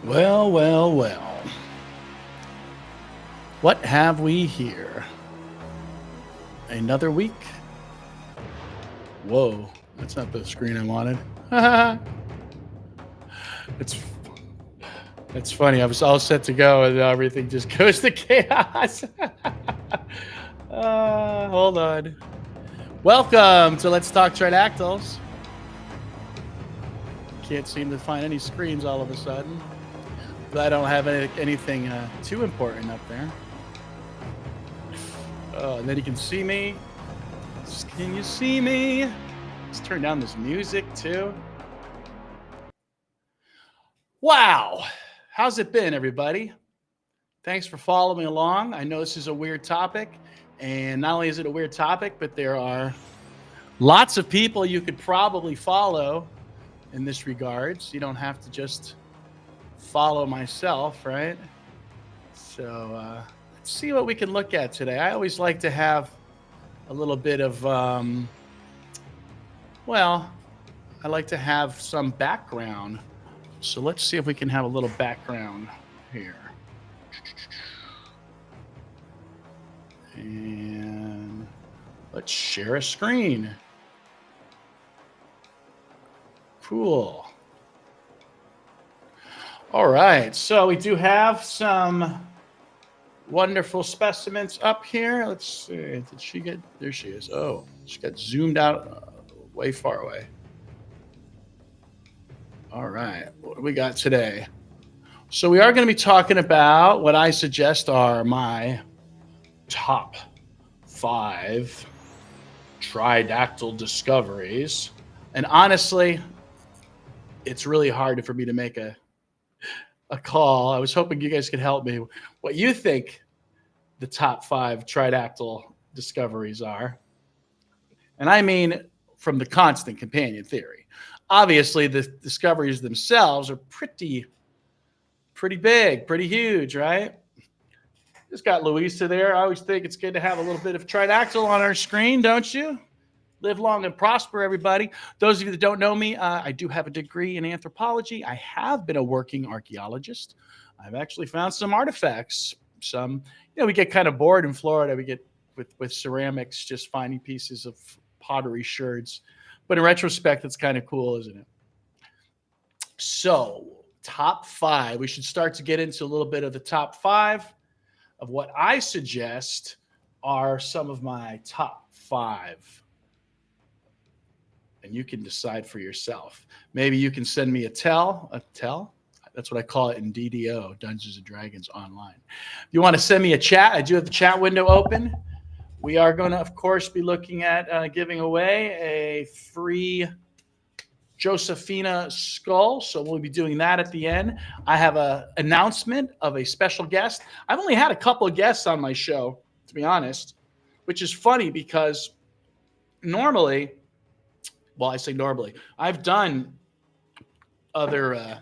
Well, well, well. What have we here? Another week? Whoa, that's not the screen I wanted. it's it's funny. I was all set to go, and everything just goes to chaos. Hold on. Welcome to Let's Talk Tridactyls. Can't seem to find any screens all of a sudden. But I don't have anything too important up there. And then you can see me. Can you see me? Let's turn down this music too. Wow. How's it been, everybody? Thanks for following along. I know this is a weird topic. And not only is it a weird topic, but there are lots of people you could probably follow in this regard. So you don't have to just follow myself, right? So let's see what we can look at today. I always like to have a little bit of, I like to have some background. So let's see if we can have a little background here. And let's share a screen. Cool. All right, so we do have some wonderful specimens up here. Let's see, did she get, there she is. Oh, she got zoomed out way far away. All right, what do we got today? So we are going to be talking about what I suggest are my top 5 tridactyl discoveries. And honestly, it's really hard for me to make a call. I was hoping you guys could help me. What you think the top 5 tridactyl discoveries are. And I mean from the constant companion theory. Obviously, the discoveries themselves are pretty big, pretty huge, right? Just got Louisa there. I always think it's good to have a little bit of tridactyl on our screen, don't you? Live long and prosper, everybody. Those of you that don't know me, I do have a degree in anthropology. I have been a working archaeologist. I've actually found some artifacts. We get kind of bored in Florida. We get with ceramics, just finding pieces of pottery sherds. But in retrospect, it's kind of cool, isn't it? So, top 5. We should start to get into a little bit of the top 5 of what I suggest are some of my top 5. And you can decide for yourself. Maybe you can send me a tell. That's what I call it in DDO, Dungeons and Dragons Online. If you want to send me a chat, I do have the chat window open. We are going to, of course, be looking at giving away a free Josephina skull. So we'll be doing that at the end. I have an announcement of a special guest. I've only had a couple of guests on my show, to be honest, which is funny because normally, well, I say normally, I've done other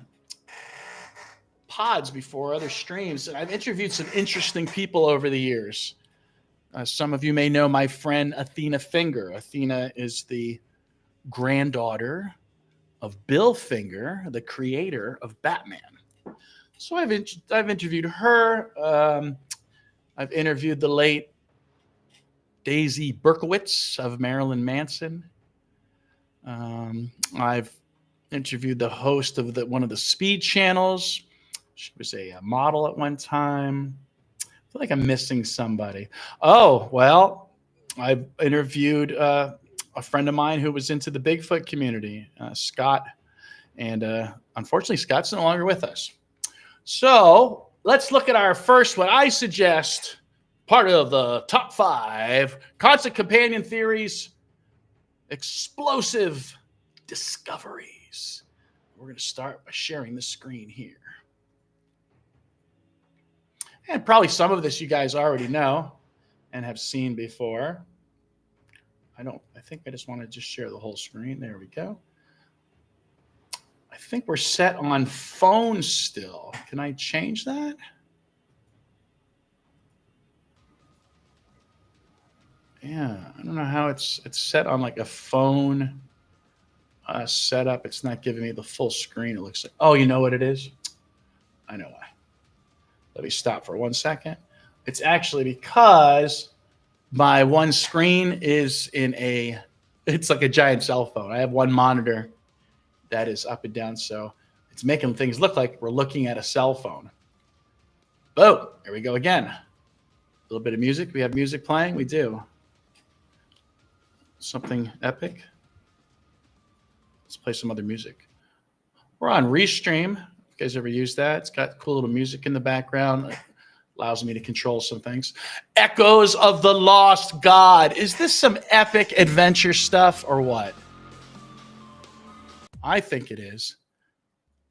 pods before, other streams, and I've interviewed some interesting people over the years. Some of you may know my friend Athena Finger. Athena is the granddaughter of Bill Finger, the creator of Batman. So I've interviewed her. I've interviewed the late Daisy Berkowitz of Marilyn Manson. I've interviewed the host of one of the speed channels. She was a model at one time. I feel like I'm missing somebody. Oh, well, I've interviewed a friend of mine who was into the Bigfoot community, Scott. And unfortunately, Scott's no longer with us. So let's look at our first one. I suggest part of the top 5 constant companion theories, explosive discoveries. We're going to start by sharing the screen here. And probably some of this you guys already know and have seen before. I think I just want to just share the whole screen. There we go. I think we're set on phone still. Can I change that? Yeah, I don't know how it's set on like a phone setup. It's not giving me the full screen. It looks like, oh, you know what it is? I know why. Let me stop for 1 second. It's actually because my one screen is it's like a giant cell phone. I have one monitor that is up and down, so it's making things look like we're looking at a cell phone. Boom, here we go again. A little bit of music. We have music playing. We do. Something epic. Let's play some other music. We're on Restream. You guys ever use that? It's got cool little music in the background. It allows me to control some things. Echoes of the Lost God. Is this some epic adventure stuff or what? I think it is.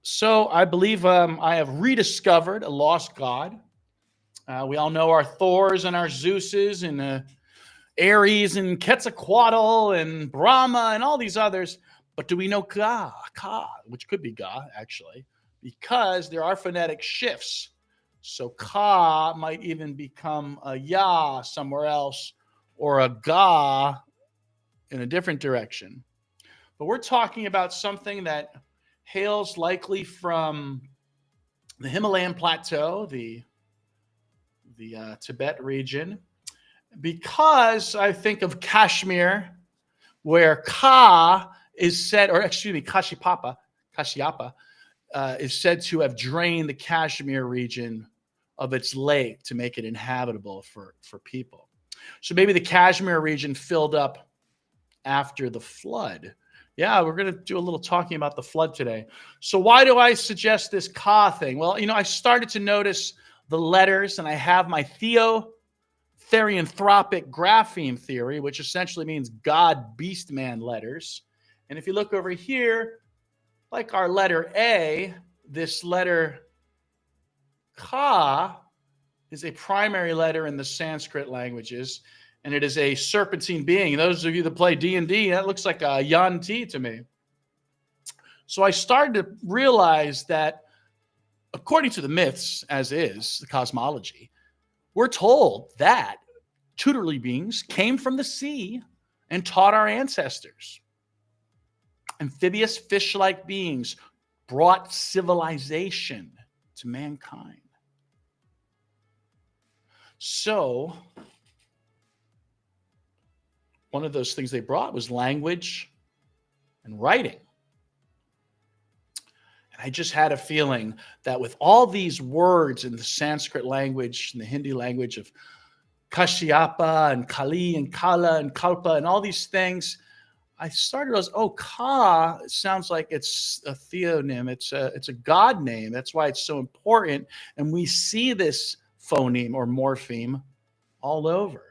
So I believe I have rediscovered a lost god. We all know our Thors and our Zeuses and Ares and Quetzalcoatl and Brahma and all these others. But do we know Ka, which could be Ga, actually, because there are phonetic shifts. So Ka might even become a Ya somewhere else or a Ga in a different direction. But we're talking about something that hails likely from the Himalayan plateau, the Tibet region, because I think of Kashmir, where Ka is said, or excuse me, Kashyapa is said to have drained the Kashmir region of its lake to make it inhabitable for people. So maybe the Kashmir region filled up after the flood. Yeah, we're going to do a little talking about the flood today. So why do I suggest this Ka thing? Well, I started to notice the letters, and I have my therianthropic grapheme theory, which essentially means God, beast, man letters. And if you look over here, like our letter A, this letter Ka is a primary letter in the Sanskrit languages, and it is a serpentine being. Those of you that play D&D, that looks like a Yanti to me. So I started to realize that according to the myths, as is the cosmology, we're told that tutelary beings came from the sea and taught our ancestors. Amphibious fish-like beings brought civilization to mankind. So one of those things they brought was language and writing. And I just had a feeling that with all these words in the Sanskrit language and the Hindi language of Kashyapa and Kali and Kala and Kalpa and all these things, I started as, Ka, it sounds like it's a theonym. It's a God name. That's why it's so important. And we see this phoneme or morpheme all over.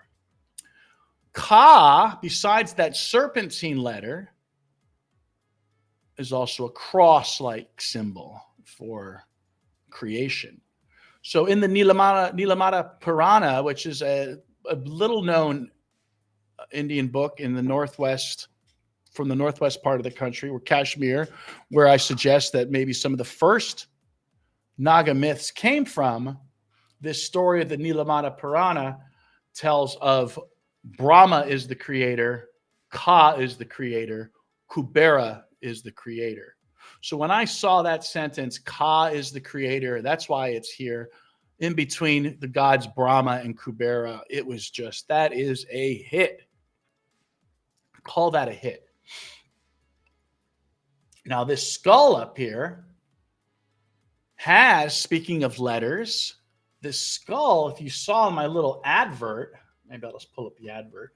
Ka, besides that serpentine letter, is also a cross-like symbol for creation. So in the Nilamata Purana, which is a little-known Indian book in the northwest, from the northwest part of the country, or Kashmir, where I suggest that maybe some of the first Naga myths came from, this story of the Nilamata Purana tells of Brahma is the creator, Ka is the creator, Kubera is the creator. So when I saw that sentence, Ka is the creator, that's why it's here in between the gods Brahma and Kubera. It was just, that is a hit. Call that a hit. Now this skull up here has, speaking of letters, this skull, if you saw my little advert, maybe I'll just pull up the advert,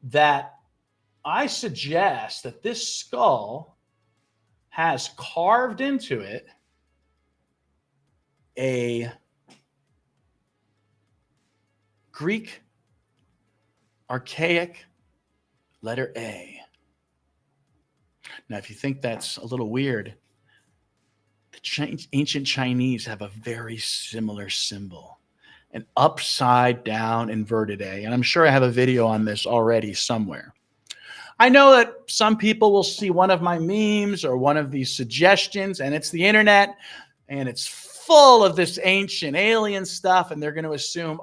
that I suggest that this skull has carved into it a Greek archaic letter A. Now, if you think that's a little weird, the ancient Chinese have a very similar symbol, an upside down inverted A. And I'm sure I have a video on this already somewhere. I know that some people will see one of my memes or one of these suggestions, and it's the internet, and it's full of this ancient alien stuff, and they're going to assume,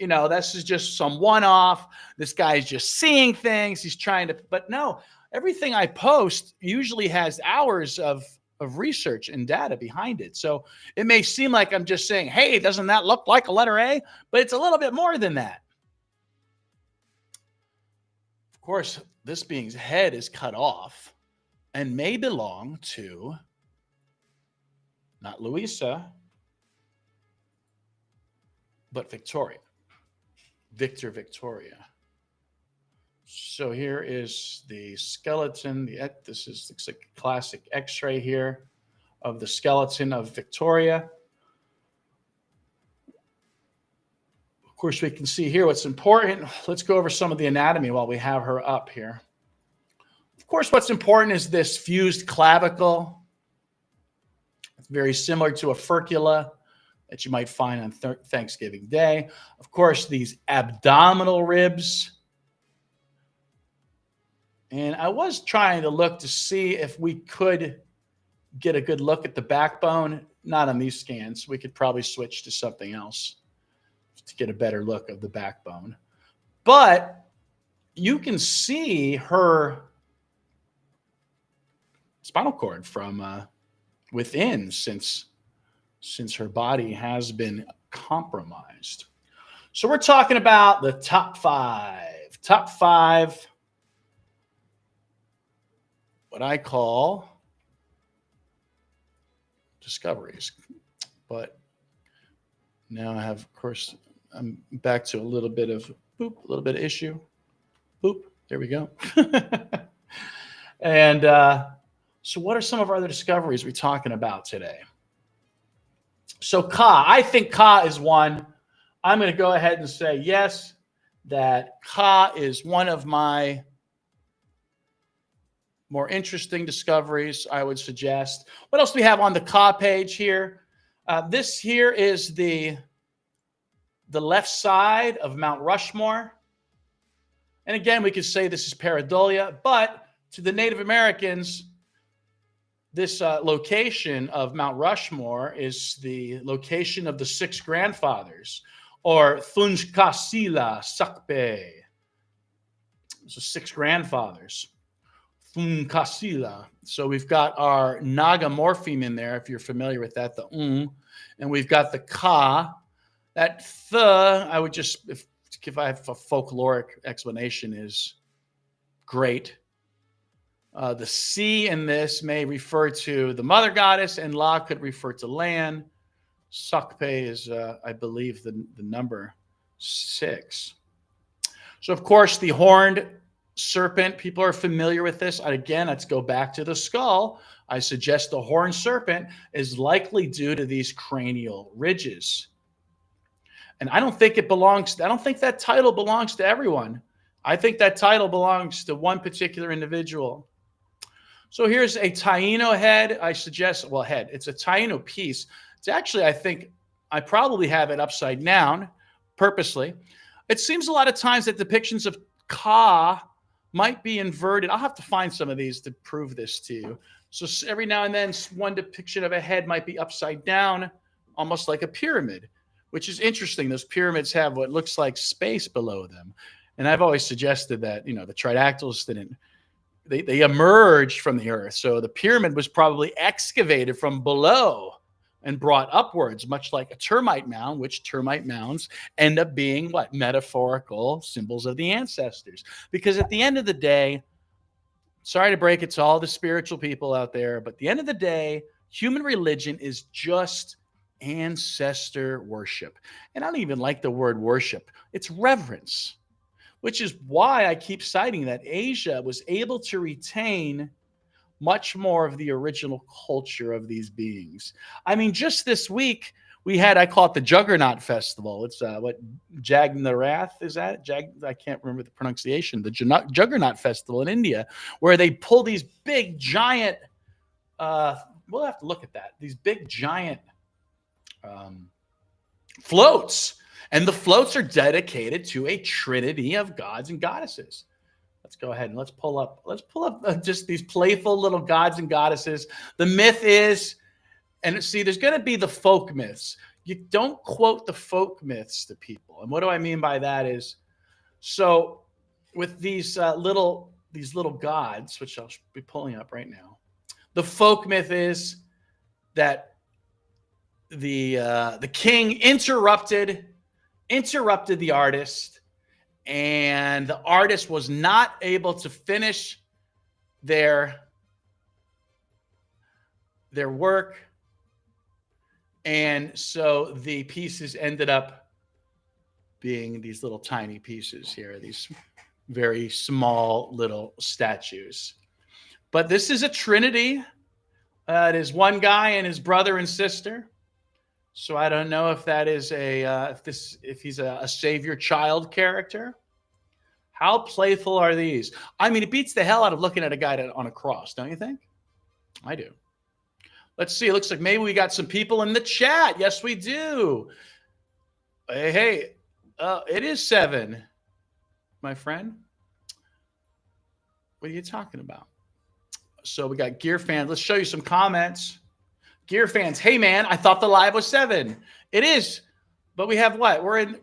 this is just some one-off. This guy's just seeing things. He's trying to, but no, everything I post usually has hours of of research and data behind it. So it may seem like I'm just saying, hey, doesn't that look like a letter A? But it's a little bit more than that. Of course, this being's head is cut off and may belong to not Louisa, but Victoria. Victoria. So here is the skeleton. This looks like a classic X-ray here of the skeleton of Victoria. Of course, we can see here what's important. Let's go over some of the anatomy while we have her up here. Of course, what's important is this fused clavicle. It's very similar to a furcula that you might find on Thanksgiving Day. Of course, these abdominal ribs. And I was trying to look to see if we could get a good look at the backbone. Not on these scans. We could probably switch to something else to get a better look of the backbone. But you can see her spinal cord from within since her body has been compromised. So we're talking about the top five, what I call discoveries. But now I have, of course, I'm back to a little bit of issue. Boop, there we go. And so what are some of our other discoveries we're talking about today? So Ka, I think Ka is one. I'm going to go ahead and say yes, that Ka is one of my more interesting discoveries, I would suggest. What else do we have on the Ka page here? This here is the left side of Mount Rushmore. And again, we could say this is pareidolia, but to the Native Americans, this location of Mount Rushmore is the location of the six grandfathers, or Thunkasila Sakpe. So six grandfathers. Thunkasila. So we've got our Naga morpheme in there, if you're familiar with that, the and we've got the Ka. That I would just, if I have a folkloric explanation, is great. The C in this may refer to the mother goddess, and La could refer to land. Sakpe is, I believe, the number 6. So, of course, the horned serpent, people are familiar with this. And again, let's go back to the skull. I suggest the horned serpent is likely due to these cranial ridges. And I don't think that title belongs to everyone. I think that title belongs to one particular individual. So here's a Taino head. I suggest, head. It's a Taino piece. It's actually, I think, I probably have it upside down purposely. It seems a lot of times that depictions of Ka might be inverted. I'll have to find some of these to prove this to you. So every now and then, one depiction of a head might be upside down, almost like a pyramid, which is interesting. Those pyramids have what looks like space below them. And I've always suggested that, the Tridactyls they emerged from the earth. So the pyramid was probably excavated from below and brought upwards, much like a termite mound, which termite mounds end up being what? Metaphorical symbols of the ancestors. Because at the end of the day, sorry to break it to all the spiritual people out there, but at the end of the day, human religion is just ancestor worship. And I don't even like the word worship. It's reverence, which is why I keep citing that Asia was able to retain much more of the original culture of these beings. I mean, just this week, we had, I call it the Juggernaut Festival. It's what Jagnarath is that? I can't remember the pronunciation. The Juggernaut Festival in India, where they pull these big giant, we'll have to look at that, these big giant floats. And the floats are dedicated to a trinity of gods and goddesses. Let's go ahead and let's pull up just these playful little gods and goddesses. The myth is, and see, there's going to be the folk myths. You don't quote the folk myths to people. And what do I mean by that is, so with these little gods, which I'll be pulling up right now, The folk myth is that the king interrupted the artist, and the artist was not able to finish their work, and so the pieces ended up being these little tiny pieces here, these very small little statues. But this is a trinity. It is one guy and his brother and sister. So I don't know if that is if he's a savior child character. How playful are these? I mean, it beats the hell out of looking at a guy on a cross, don't you think? I do. Let's see. It looks like maybe we got some people in the chat. Yes, we do. Hey, it is 7, my friend. What are you talking about? So we got Gear Fans. Let's show you some comments. Gear Fans. Hey man, I thought the live was 7. It is, but we have what? We're in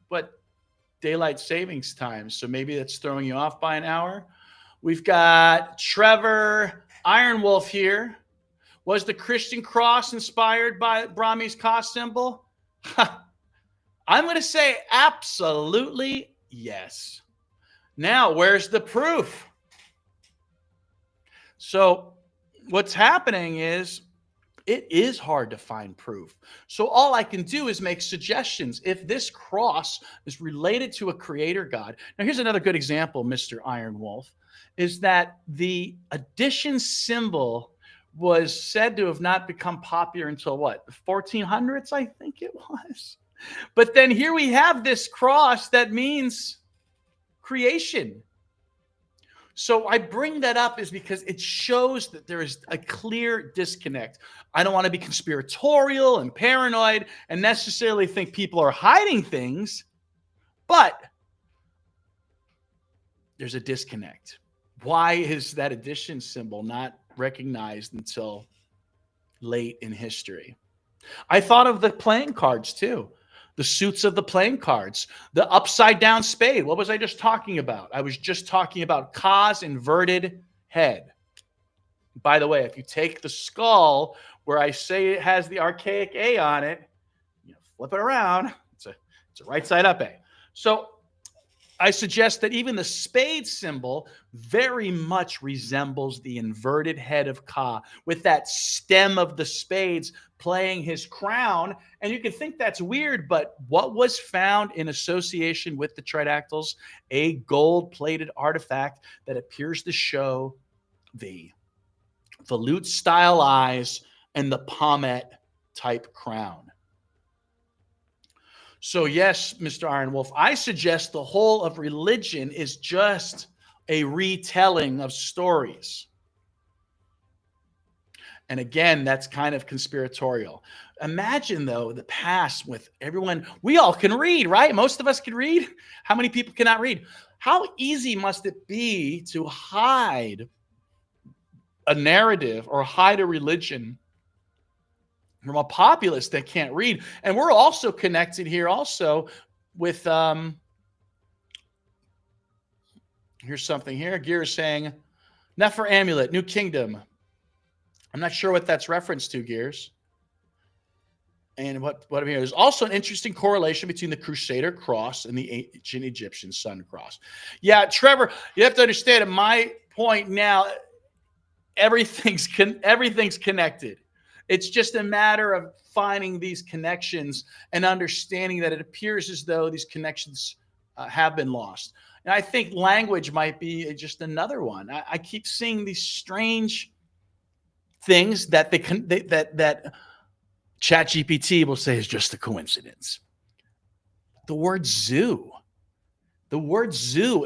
what, daylight savings time. So maybe that's throwing you off by an hour. We've got Trevor Iron Wolf here. Was the Christian cross inspired by Brahmi's cross symbol? I'm going to say absolutely yes. Now, where's the proof? So what's happening is it is hard to find proof. So all I can do is make suggestions. If this cross is related to a creator god. Now, here's another good example, Mr. Iron Wolf, is that the addition symbol was said to have not become popular until what? The 1400s, I think it was. But then here we have this cross that means creation. So I bring that up is because it shows that there is a clear disconnect. I don't want to be conspiratorial and paranoid and necessarily think people are hiding things, but there's a disconnect. Why is that addition symbol not recognized until late in history? I thought of the playing cards too. The suits of the playing cards, the upside down spade. What was I just talking about? I was just talking about Ka's inverted head. By the way, if you take the skull where I say it has the archaic A on it, you flip it around, it's a right side up A. So I suggest that even the spade symbol very much resembles the inverted head of Ka, with that stem of the spades playing his crown. And you can think that's weird, but what was found in association with the Tridactyls? A gold-plated artifact that appears to show the volute-style eyes and the pommet-type crown. So yes, Mr. Iron Wolf, I suggest the whole of religion is just a retelling of stories. And again, that's kind of conspiratorial. Imagine, though, the past with everyone. We all can read, right? Most of us can read. How many people cannot read? How easy must it be to hide a narrative or hide a religion from a populace that can't read? And we're also connected here also with, here's something here. Gear is saying, Nefer Amulet, New Kingdom. I'm not sure what that's reference to, Gears. And what I'm hearing, there's also an interesting correlation between the Crusader cross and the ancient Egyptian sun cross. Yeah, Trevor, you have to understand, at my point now, everything's connected. It's just a matter of finding these connections and understanding that it appears as though these connections have been lost. And I think language might be just another one. I keep seeing these strange things that that ChatGPT will say is just a coincidence. The word zoo,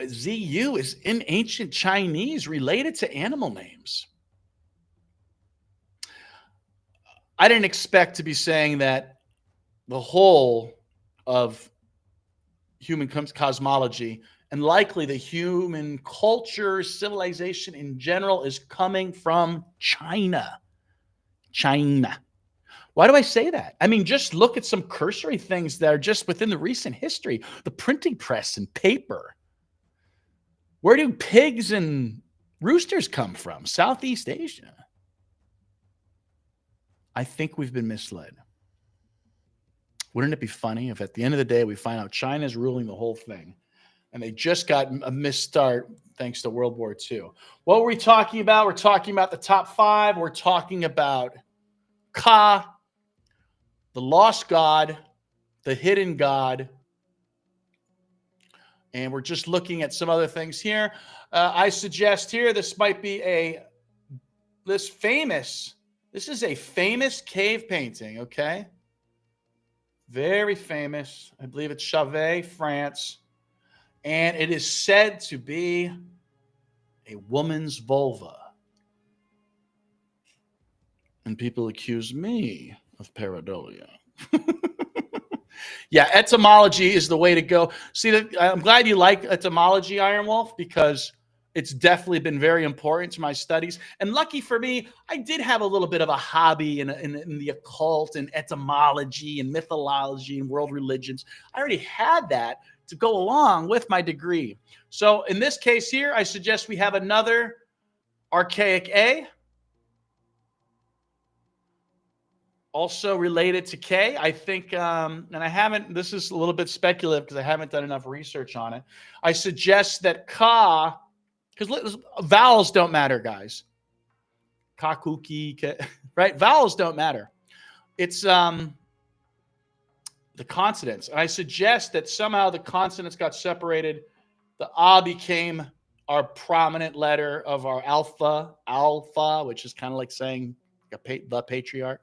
Z-U, is in ancient Chinese related to animal names. I didn't expect to be saying that the whole of human cosmology and likely the human culture, civilization in general, is coming from China. China. Why do I say that? I mean, just look at some cursory things that are just within the recent history. The printing press and paper. Where do pigs and roosters come from? Southeast Asia. I think we've been misled. Wouldn't it be funny if at the end of the day we find out China's ruling the whole thing and they just got a misstart thanks to World War II? What were we talking about? We're talking about the top 5. We're talking about Ka, the lost god, the hidden god, and we're just looking at some other things here. I suggest here this might be this is a famous cave painting, okay? Very famous. I believe it's Chauvet, France. And it is said to be a woman's vulva. And people accuse me of pareidolia. Yeah, etymology is the way to go. See, I'm glad you like etymology, Iron Wolf, because it's definitely been very important to my studies. And lucky for me, I did have a little bit of a hobby in the occult and etymology and mythology and world religions. I already had that to go along with my degree. So in this case here, I suggest we have another archaic A. Also related to K, I think, and I haven't, this is a little bit speculative because I haven't done enough research on it. I suggest that Ka, because vowels don't matter, guys. Ka, kuki, right? Vowels don't matter. It's the consonants. And I suggest that somehow the consonants got separated. The A became our prominent letter of our alpha, which is kind of like saying the patriarch.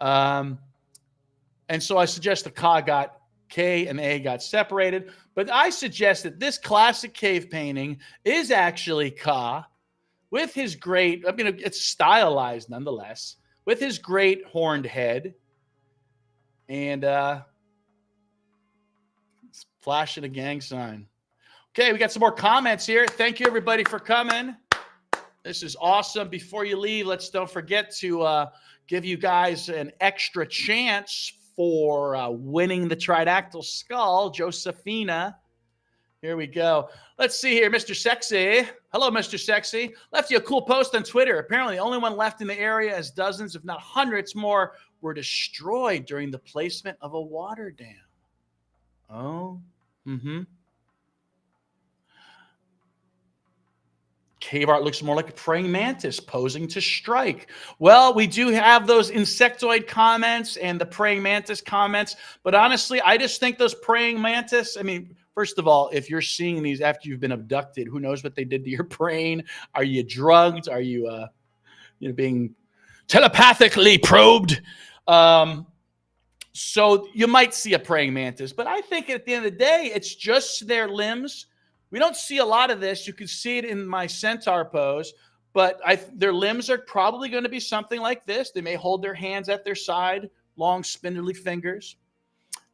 And so I suggest the K and A got separated. But I suggest that this classic cave painting is actually Ka with his great, I mean, it's stylized nonetheless, with his great horned head. And flashing a gang sign. Okay, we got some more comments here. Thank you, everybody, for coming. This is awesome. Before you leave, don't forget to give you guys an extra chance for winning the Tridactyl skull, Josephina. Here we go. Let's see here, Mr. Sexy. Hello, Mr. Sexy. Left you a cool post on Twitter. Apparently, the only one left in the area as dozens, if not hundreds more, were destroyed during the placement of a water dam. Oh, Cave art looks more like a praying mantis posing to strike. Well, we do have those insectoid comments and the praying mantis comments, but honestly, I just think those praying mantis, I mean, first of all, if you're seeing these after you've been abducted, who knows what they did to your brain? Are you drugged? Are you, being telepathically probed? So you might see a praying mantis, but I think at the end of the day, it's just their limbs. We don't see a lot of this. You can see it in my centaur pose, but their limbs are probably going to be something like this. They may hold their hands at their side, long spindly fingers.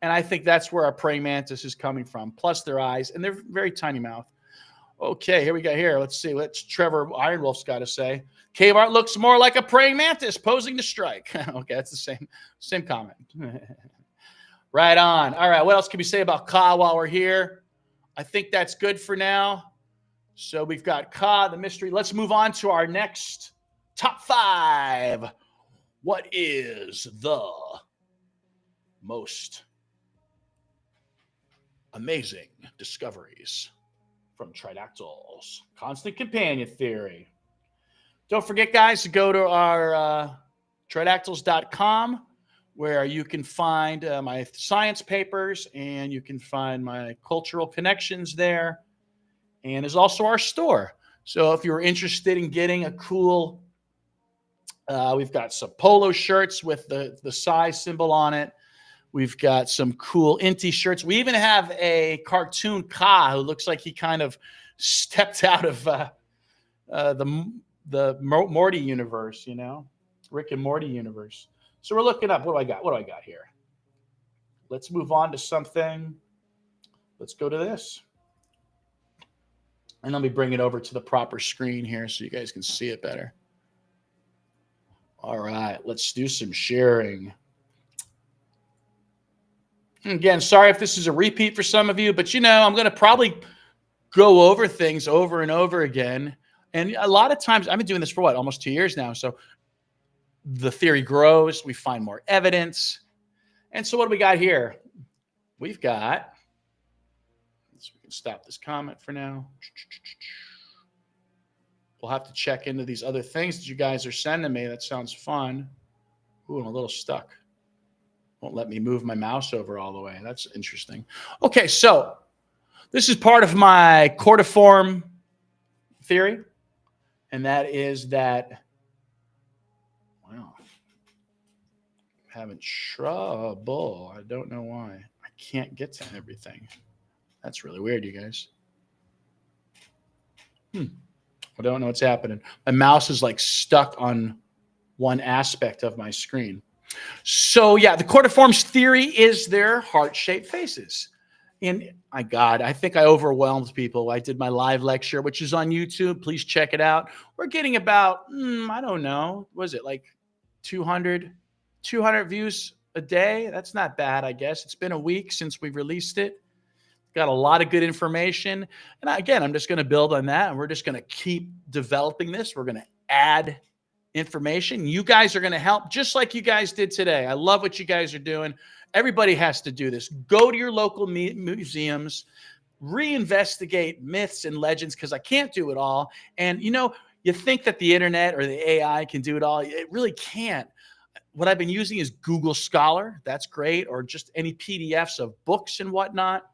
And I think that's where our praying mantis is coming from, plus their eyes and their very tiny mouth. Okay, here we go here. Let's see what Trevor Ironwolf's got to say. Cave art looks more like a praying mantis posing to strike. Okay, that's the same comment. Right on. All right, what else can we say about Ka while we're here? I think that's good for now. So we've got Ka, the mystery. Let's move on to our next top 5. What is the most amazing discoveries from Tridactyls? Constant companion theory. Don't forget, guys, to go to our tridactyls.com, where you can find my science papers and you can find my cultural connections there. And there's also our store. So if you're interested in getting a cool, we've got some polo shirts with the size symbol on it. We've got some cool Inti shirts. We even have a cartoon Ka who looks like he kind of stepped out of the Morty universe, Rick and Morty universe. So we're looking up. What do I got? What do I got here? Let's move on to something. Let's go to this. And let me bring it over to the proper screen here so you guys can see it better. All right, let's do some sharing. Again, sorry if this is a repeat for some of you, but I'm going to probably go over things over and over again. And a lot of times, I've been doing this for what, almost 2 years now. So the theory grows, we find more evidence. And so what do we got here? We've got, so we can stop this comment for now. We'll have to check into these other things that you guys are sending me. That sounds fun. Ooh, I'm a little stuck. Won't let me move my mouse over all the way. That's interesting. Okay, so this is part of my cortiform theory, and that is that, wow, I'm having trouble. I don't know why. I can't get to everything. That's really weird, you guys. I don't know what's happening. My mouse is like stuck on one aspect of my screen. So yeah, the cortiforms theory is their heart-shaped faces. And my God, I think I overwhelmed people. I did my live lecture, which is on YouTube. Please check it out. We're getting about, I don't know, was it like 200 views a day? That's not bad, I guess. It's been a week since we released it. Got a lot of good information. And again, I'm just going to build on that, and we're just going to keep developing this. We're going to add information. You guys are going to help just like you guys did today. I love what you guys are doing. Everybody has to do this. Go to your local museums, reinvestigate myths and legends, because I can't do it all. And you think that the internet or the AI can do it all. It really can't. What I've been using is Google Scholar. That's great. Or just any PDFs of books and whatnot.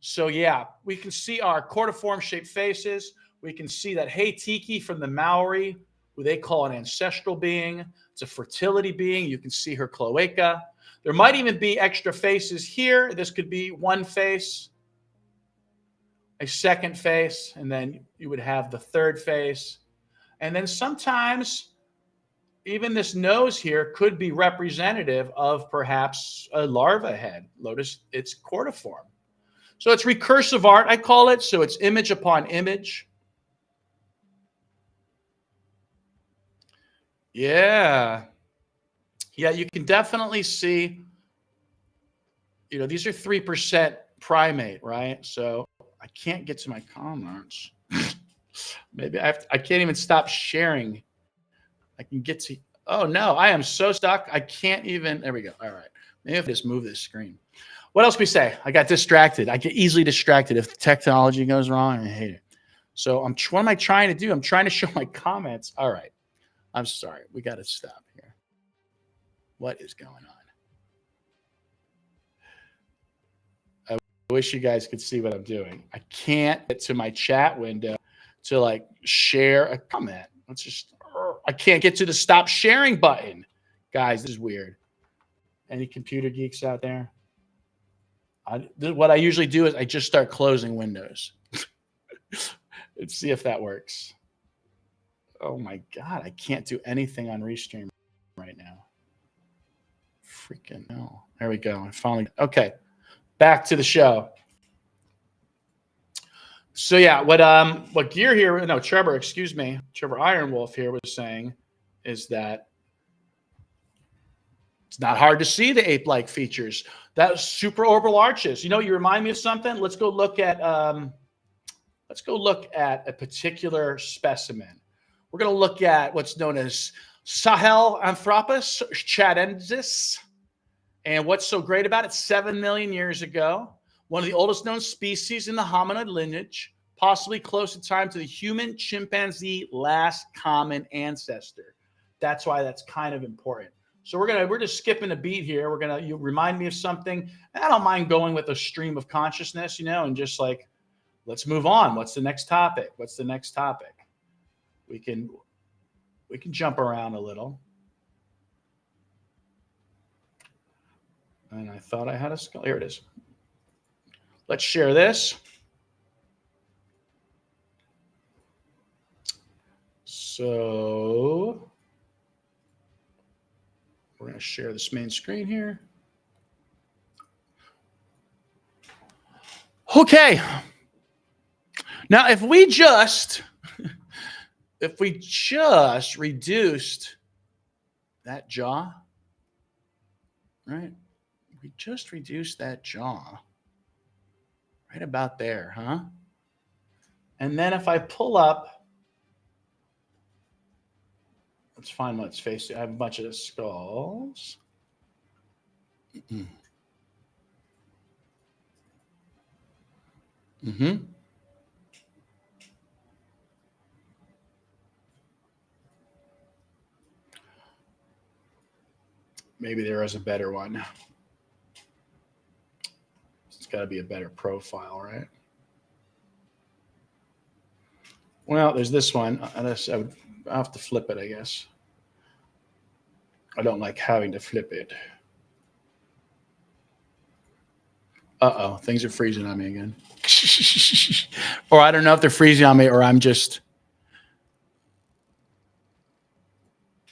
So yeah, we can see our cortiform shaped faces. We can see that Hey-Tiki from the Maori, who they call an ancestral being. It's a fertility being. You can see her cloaca. There might even be extra faces here. This could be one face, a second face, and then you would have the third face. And then sometimes even this nose here could be representative of perhaps a larva head. Notice it's cortiform. So it's recursive art, I call it. So it's image upon image. Yeah. Yeah, you can definitely see, these are 3% primate, right? So I can't get to my comments. Maybe I can't even stop sharing. I can get to, oh no, I am so stuck. I can't even, there we go. All right. Maybe if I just move this screen. What else can we say? I got distracted. I get easily distracted if the technology goes wrong. I hate it. So what am I trying to do? I'm trying to show my comments. All right. I'm sorry. We got to stop here. What is going on? I wish you guys could see what I'm doing. I can't get to my chat window to like share a comment. I can't get to the stop sharing button. Guys, this is weird. Any computer geeks out there? What I usually do is I just start closing windows. Let's see if that works. Oh my God, I can't do anything on Restream right now. Freaking hell. There we go. I finally, okay. Back to the show. So yeah, what Gear here, no, Trevor Ironwolf here was saying is that it's not hard to see the ape-like features. That supraorbital arches. You remind me of something. Let's go look at a particular specimen. We're going to look at what's known as Sahelanthropus chadensis. And what's so great about it? 7 million years ago, one of the oldest known species in the hominid lineage, possibly close in time to the human chimpanzee last common ancestor. That's why that's kind of important. So we're just skipping a beat here. You remind me of something. And I don't mind going with a stream of consciousness, and just like, let's move on. What's the next topic? We can jump around a little. And I thought I had a skull. Here it is. Let's share this. So we're going to share this main screen here. Okay. Now, if we just reduced that jaw, right? We just reduced that jaw right about there, huh? And then if I pull up Let's find what it's facing. I have a bunch of the skulls. Mm-hmm. Maybe there is a better one. It's got to be a better profile, right? Well, there's this one. I have to flip it, I guess. I don't like having to flip it. Uh-oh, things are freezing on me again. Or I don't know if they're freezing on me or I'm just...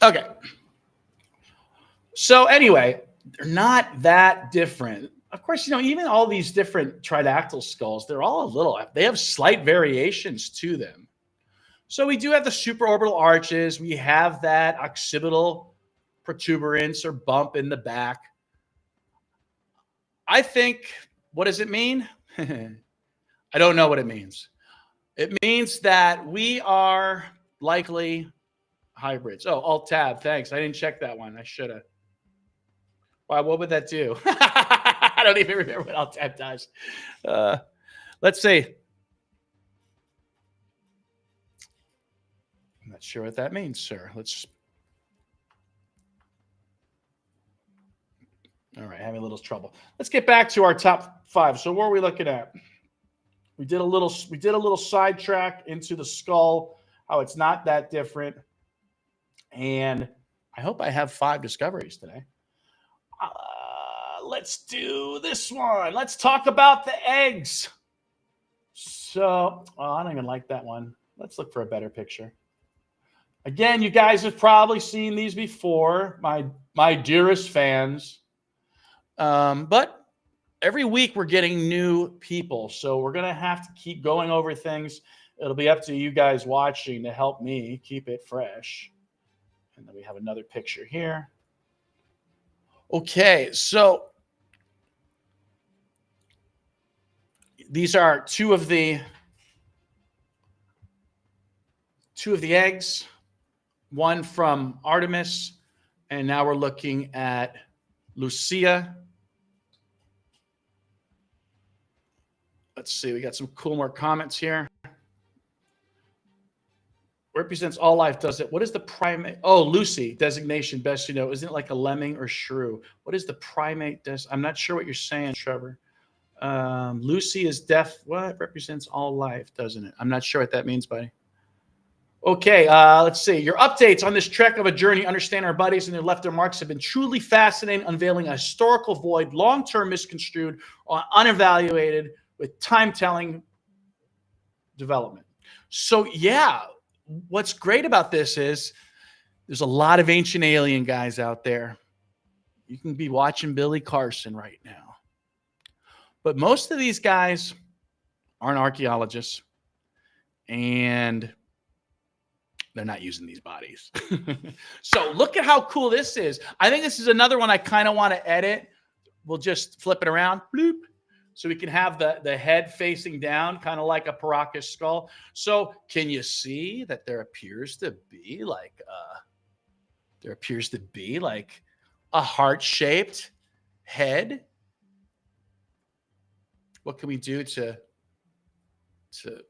Okay. So anyway, they're not that different. Of course, even all these different tridactyl skulls, they're all a little... They have slight variations to them. So we do have the supraorbital arches. We have that occipital protuberance or bump in the back. I think, what does it mean? I don't know what it means. It means that we are likely hybrids. Oh, Alt-Tab, thanks. I didn't check that one. I should have. Wow, what would that do? I don't even remember what Alt-Tab does. Let's see. I'm not sure what that means, sir. All right, having a little trouble. Let's get back to our top 5. So what are we looking at? We did a little sidetrack into the skull, how it's not that different. And I hope I have 5 discoveries today. Let's do this one. Let's talk about the eggs. So, I don't even like that one. Let's look for a better picture. Again, you guys have probably seen these before, my dearest fans. But every week we're getting new people, so we're going to have to keep going over things. It'll be up to you guys watching to help me keep it fresh. And then we have another picture here. Okay, so these are two of the eggs, one from Artemis, and now we're looking at Lucia. Let's see, we got some cool more comments here. Represents all life, does it? What is the primate? Oh, Lucy designation, best you know. Isn't it like a lemming or shrew? What is the primate? I'm not sure what you're saying, Trevor. Lucy is deaf. What represents all life, doesn't it? I'm not sure what that means, buddy. Okay, let's see. Your updates on this trek of a journey, understand our buddies and their left their marks, have been truly fascinating, unveiling a historical void, long-term misconstrued, or unevaluated, with time-telling development. So, yeah, what's great about this is there's a lot of ancient alien guys out there. You can be watching Billy Carson right now. But most of these guys aren't archaeologists, and they're not using these bodies. So look at how cool this is. I think this is another one I kind of want to edit. We'll just flip it around. Bloop. So we can have the head facing down, kind of like a Paracas skull. So can you see that there appears to be like a heart-shaped head? What can we do to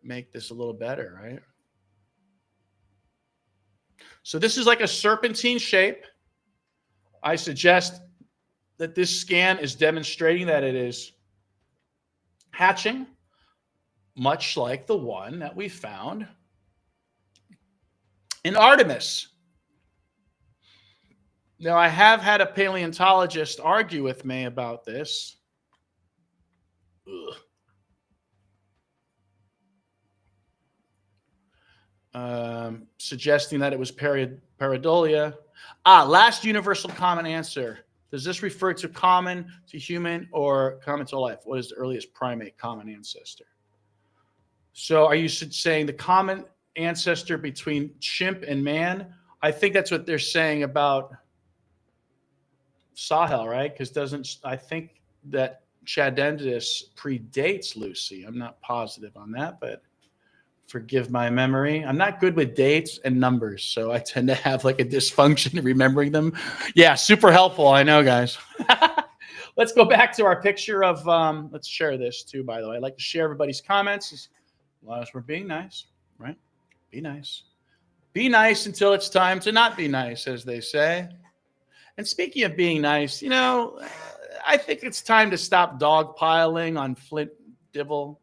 make this a little better, right? So this is like a serpentine shape. I suggest that this scan is demonstrating that it is hatching, much like the one that we found in Artemis. Now, I have had a paleontologist argue with me about this. Suggesting that it was pareidolia. Last universal common answer. Does this refer to common to human or common to life? What is the earliest primate common ancestor? So are you saying the common ancestor between chimp and man? I think that's what they're saying about Sahel, right? Because I think that Chadendus predates Lucy. I'm not positive on that, but Forgive my memory. I'm not good with dates and numbers, so I tend to have like a dysfunction in remembering them. Yeah, super helpful. I know, guys. Let's go back to our picture of, let's share this too, by the way. I'd like to share everybody's comments as long as we're being nice, right? Be nice. Be nice until it's time to not be nice, as they say. And speaking of being nice, I think it's time to stop dogpiling on Flint Dibble.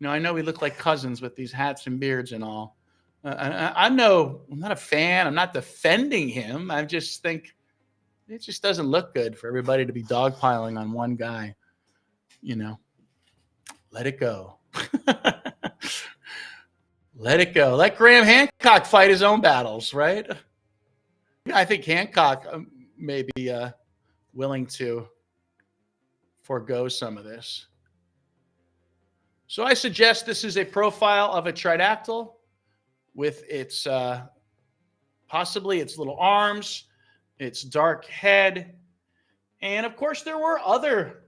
I know we look like cousins with these hats and beards and all. I'm not a fan. I'm not defending him. I just think it just doesn't look good for everybody to be dogpiling on one guy. Let it go. Let it go. Let Graham Hancock fight his own battles, right? I think Hancock may be willing to forego some of this. So I suggest this is a profile of a Tridactyl with its possibly its little arms, its dark head, and of course there were other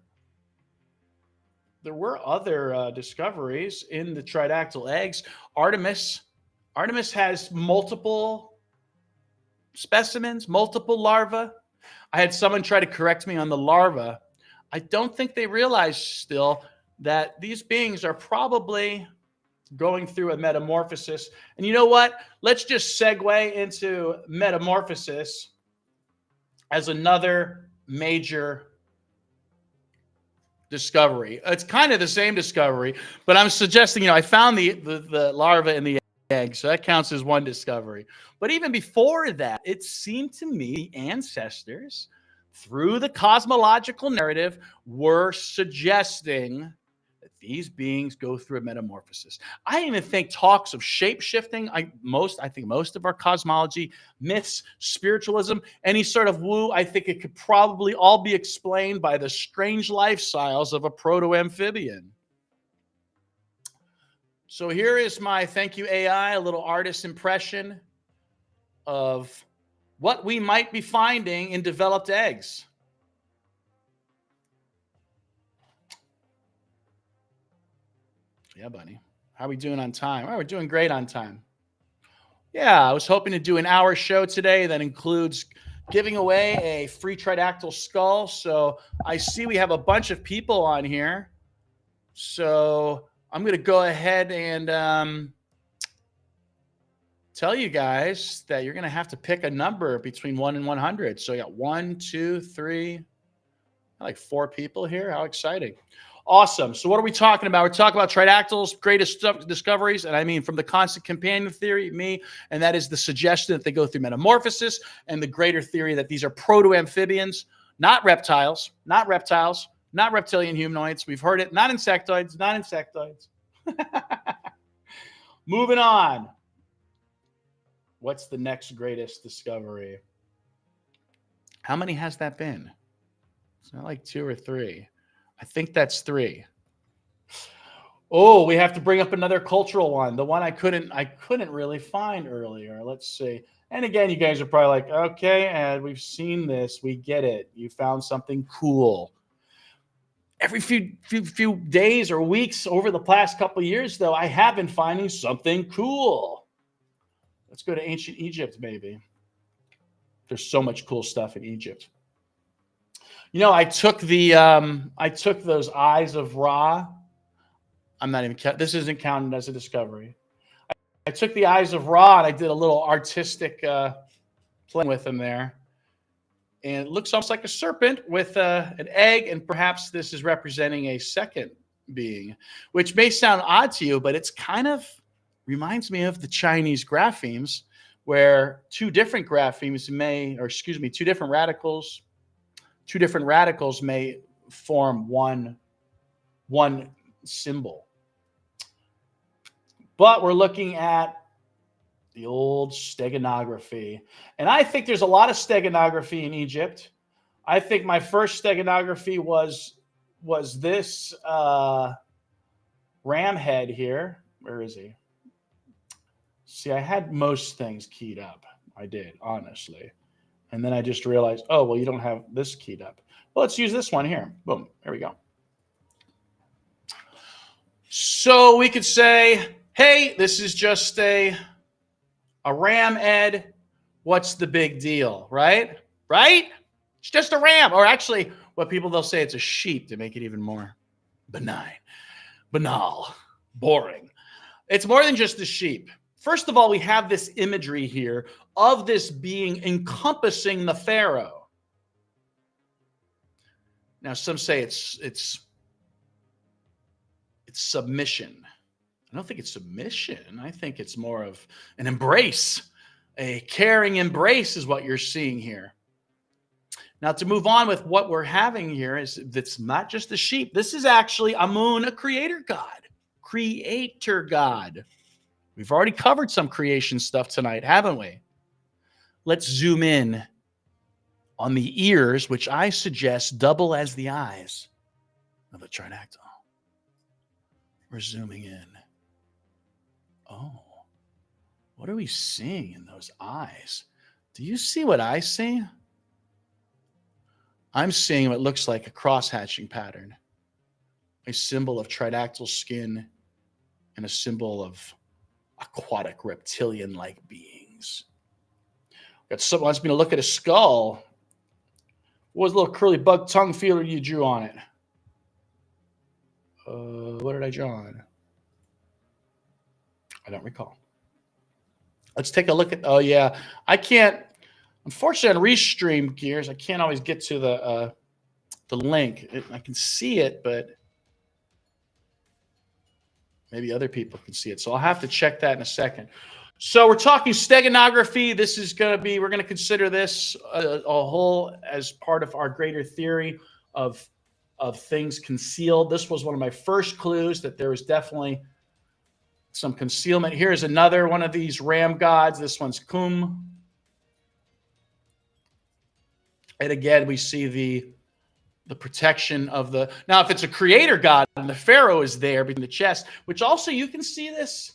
discoveries in the Tridactyl eggs. Artemis has multiple specimens, multiple larvae. I had someone try to correct me on the larva. I don't think they realize still that these beings are probably going through a metamorphosis. And you know what? Let's just segue into metamorphosis as another major discovery. It's kind of the same discovery, but I'm suggesting, I found the larva in the egg, so that counts as one discovery. But even before that, it seemed to me the ancestors, through the cosmological narrative, were suggesting that these beings go through a metamorphosis. I even think talks of shape-shifting, I think most of our cosmology, myths, spiritualism, any sort of woo, I think it could probably all be explained by the strange lifestyles of a proto-amphibian. So here is my thank you AI, a little artist impression of what we might be finding in developed eggs. Yeah, buddy. How are we doing on time? Oh, we're doing great on time. Yeah, I was hoping to do an hour show today that includes giving away a free Tridactyl skull. So I see we have a bunch of people on here. So I'm going to go ahead and tell you guys that you're going to have to pick a number between 1 and 100. So I got 1, 2, 3, like 4 people here. How exciting. Awesome. So what are we talking about? We're talking about Tridactyls, greatest discoveries. And I mean, from the constant companion theory, and that is the suggestion that they go through metamorphosis, and the greater theory that these are proto-amphibians, not reptiles, not reptilian humanoids. We've heard it. Not insectoids. Moving on. What's the next greatest discovery? How many has that been? It's not like 2 or 3. I think that's 3. Oh, we have to bring up another cultural one. The one I couldn't really find earlier. Let's see. And again, you guys are probably like, okay, and we've seen this. We get it. You found something cool. Every few days or weeks over the past couple of years, though, I have been finding something cool. Let's go to ancient Egypt, maybe. There's so much cool stuff in Egypt. I took those eyes of Ra. This isn't counted as a discovery. I took the eyes of Ra and I did a little artistic playing with them there. And it looks almost like a serpent with an egg, and perhaps this is representing a second being, which may sound odd to you, but it's kind of reminds me of the Chinese graphemes, where two different radicals may form one symbol. But we're looking at the old steganography. And I think there's a lot of steganography in Egypt. I think my first steganography was this ram head here. Where is he? See, I had most things keyed up. I did, honestly. And then I just realized, oh, well, you don't have this keyed up. Well, let's use this one here. Boom. Here we go. So we could say hey, this is just a ram, Ed. What's the big deal, right? Right? It's just a ram. Or actually, what people they'll say it's a sheep to make it even more benign, banal, boring. It's more than just a sheep. First of all, we have this imagery here of this being encompassing the Pharaoh. Now, some say it's submission. I don't think it's submission. I think it's more of an embrace. A caring embrace is what you're seeing here. Now, to move on with what we're having here is that's not just a sheep. This is actually Amun, a creator god. Creator god. We've already covered some creation stuff tonight, haven't we? Let's zoom in on the ears, which I suggest double as the eyes of a tridactyl. We're zooming in. Oh, what are we seeing in those eyes? Do you see what I see? I'm seeing what looks like a cross-hatching pattern, a symbol of tridactyl skin, and a symbol of aquatic reptilian-like beings. Got someone wants me to look at a skull. What was the little curly bug tongue feeler you drew on it? What did I draw on? I don't recall. Let's take a look at. Oh yeah, I can't. Unfortunately, on Restream Gears, I can't always get to the link. I can see it, but maybe other people can see it. So I'll have to check that in a second. So we're talking steganography. This is going to be, we're going to consider this a whole as part of our greater theory of things concealed. This was one of my first clues that there was definitely some concealment. Here's another one of these ram gods. This one's Kum. And again, we see the protection of the, now if it's a creator god and the pharaoh is there between the chest, which also you can see this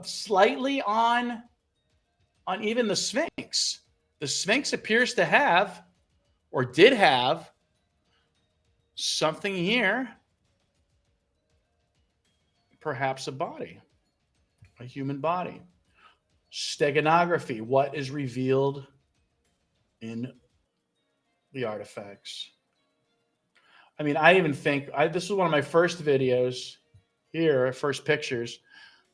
slightly on even the Sphinx. The Sphinx appears to have, or did have, something here, perhaps a body, a human body. Steganography, what is revealed in the artifacts. I mean, I even think, this is one of my first videos here, first pictures.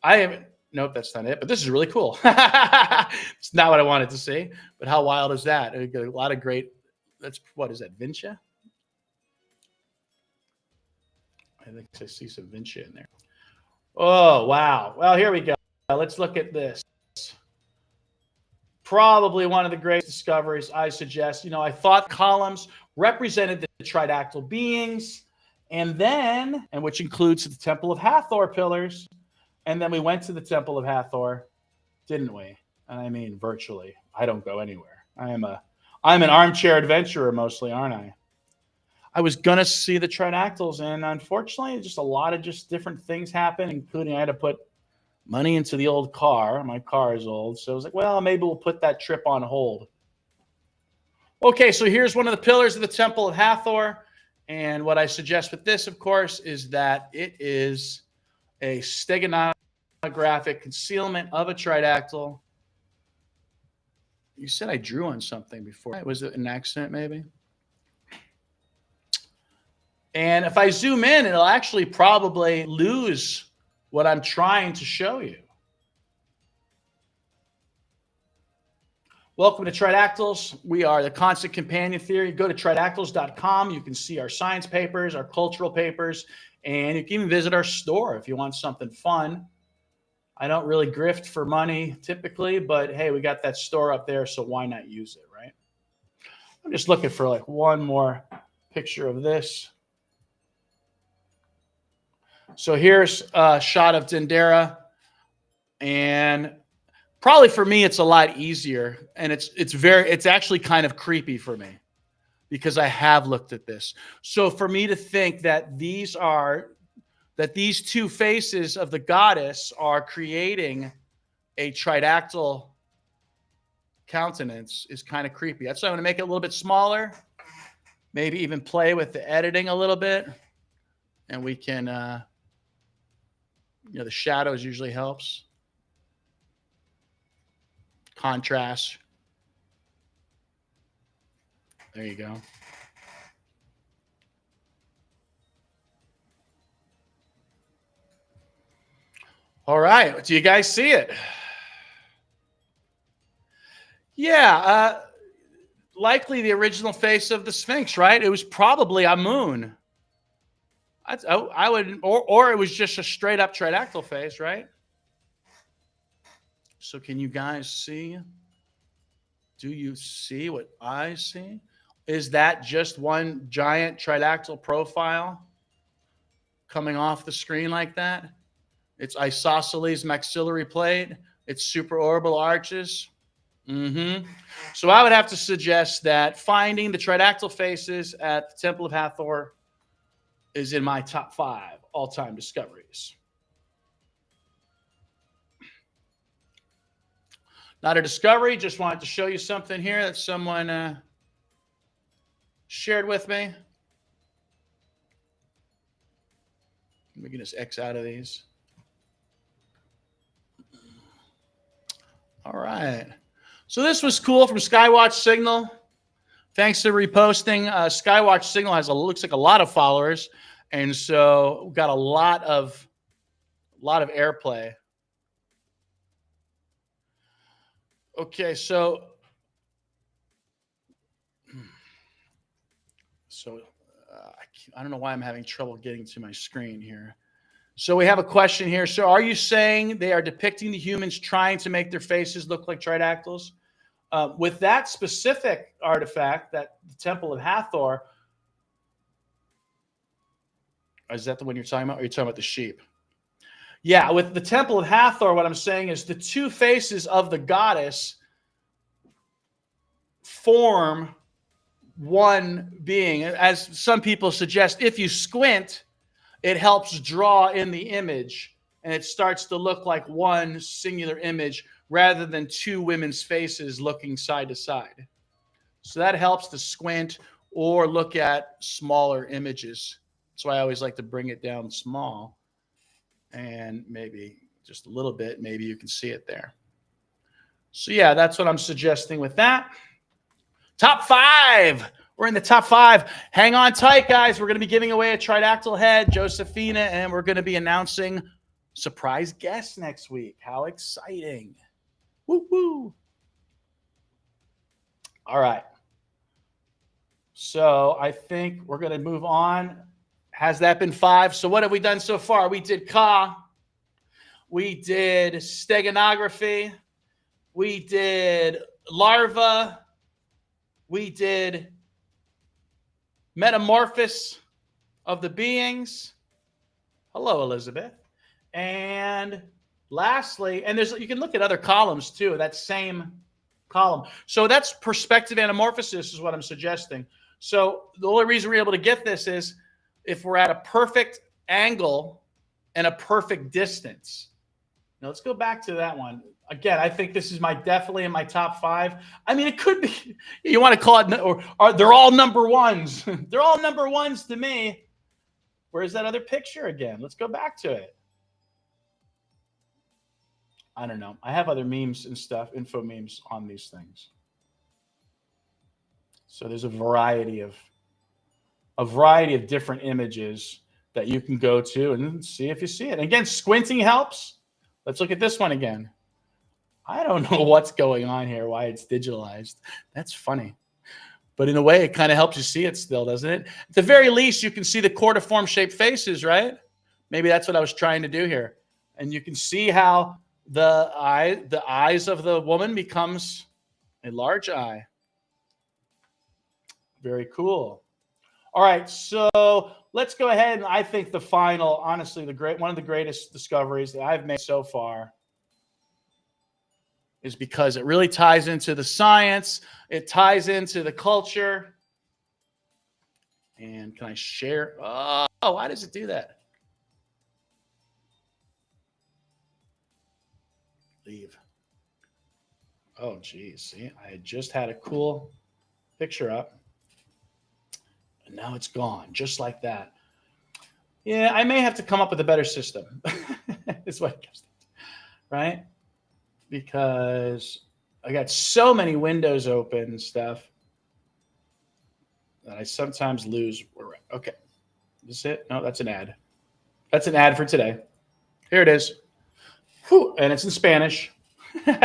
I haven't, nope, that's not it, but this is really cool. It's not what I wanted to see, but how wild is that? A lot of great, that's, what is that, Vinci? I think I see some Vinci in there. Oh, wow. Well, here we go. Let's look at this. Probably one of the greatest discoveries, I suggest. You know, I thought columns represented the tridactyl beings, and which includes the Temple of Hathor pillars. And then we went to the Temple of Hathor, didn't we? And I mean, virtually. I don't go anywhere. I'm an armchair adventurer mostly, aren't I? I was going to see the Tridactyls, and unfortunately, just a lot of just different things happened, including I had to put money into the old car. My car is old. So I was like, well, maybe we'll put that trip on hold. Okay, so here's one of the pillars of the Temple of Hathor. And what I suggest with this, of course, is that it is a steganographic concealment of a tridactyl. You said I drew on something before. Was it an accident, maybe? And if I zoom in, it'll actually probably lose what I'm trying to show you. Welcome to Tridactyls. We are the Constant Companion Theory. Go to tridactyls.com. You can see our science papers, our cultural papers, and you can even visit our store if you want something fun. I don't really grift for money typically, but hey, we got that store up there, so why not use it, right? I'm just looking for like one more picture of this. So here's a shot of Dendera, and probably for me it's a lot easier, and it's actually kind of creepy for me because I have looked at this. So for me to think that these two faces of the goddess are creating a tridactyl countenance is kind of creepy. That's why I'm going to make it a little bit smaller, maybe even play with the editing a little bit, and we can You know, the shadows usually helps. Contrast. There you go. All right. Do you guys see it? Yeah. Likely the original face of the Sphinx, right? It was probably a moon. I would, or it was just a straight up tridactyl face, right? So can you guys see? Do you see what I see? Is that just one giant tridactyl profile coming off the screen like that? It's isosceles maxillary plate. It's supraorbital arches. Mm-hmm. So I would have to suggest that finding the tridactyl faces at the Temple of Hathor is in my top 5 all-time discoveries. Not a discovery, just wanted to show you something here that someone shared with me. We can just X out of these. All right. So this was cool from Skywatch Signal. Thanks to reposting. Skywatch Signal looks like a lot of followers, and so we got a lot of airplay. Okay, so I don't know why I'm having trouble getting to my screen here. So we have a question here. So are you saying they are depicting the humans trying to make their faces look like tridactyls? With that specific artifact, that the Temple of Hathor, is that the one you're talking about? Or are you talking about the sheep? Yeah, with the Temple of Hathor, what I'm saying is the two faces of the goddess form one being. As some people suggest, if you squint, it helps draw in the image, and it starts to look like one singular image rather than two women's faces looking side to side. So that helps to squint or look at smaller images. That's why I always like to bring it down small, and maybe just a little bit, maybe you can see it there. So yeah, that's what I'm suggesting with that. Top 5. We're in the top 5. Hang on tight, guys. We're going to be giving away a tridactyl head, Josephina, and we're going to be announcing surprise guests next week. How exciting. Woo woo. All right. So I think we're going to move on. Has that been 5? So what have we done so far? We did Ka. We did steganography. We did larva. We did metamorphosis of the beings. Hello, Elizabeth. And lastly, and you can look at other columns too, that same column. So that's perspective anamorphosis is what I'm suggesting. So the only reason we're able to get this is if we're at a perfect angle and a perfect distance. Now let's go back to that one. Again, I think this is definitely in my top 5. I mean, it could be, you want to call it, or they're all number ones. They're all number ones to me. Where's that other picture again? Let's go back to it. I don't know. I have other memes and stuff, info memes on these things. So there's a variety of different images that you can go to and see if you see it. And again, squinting helps. Let's look at this one again. I don't know what's going on here, why it's digitalized. That's funny. But in a way, it kind of helps you see it still, doesn't it? At the very least, you can see the cordiform shaped faces, right? Maybe that's what I was trying to do here. And you can see how the eyes of the woman becomes a large eye. Very cool. All right, so let's go ahead. And I think the final, honestly, one of the greatest discoveries that I've made so far is because it really ties into the science. It ties into the culture. And can I share? Oh, why does it do that? Leave. Oh, geez. See, I had just had a cool picture up. And now it's gone, just like that. Yeah, I may have to come up with a better system. Is what it comes down to, right? Because I got so many windows open and stuff that I sometimes lose. Okay, is this it? No, that's an ad. That's an ad for today. Here it is. Whew, and it's in Spanish. Here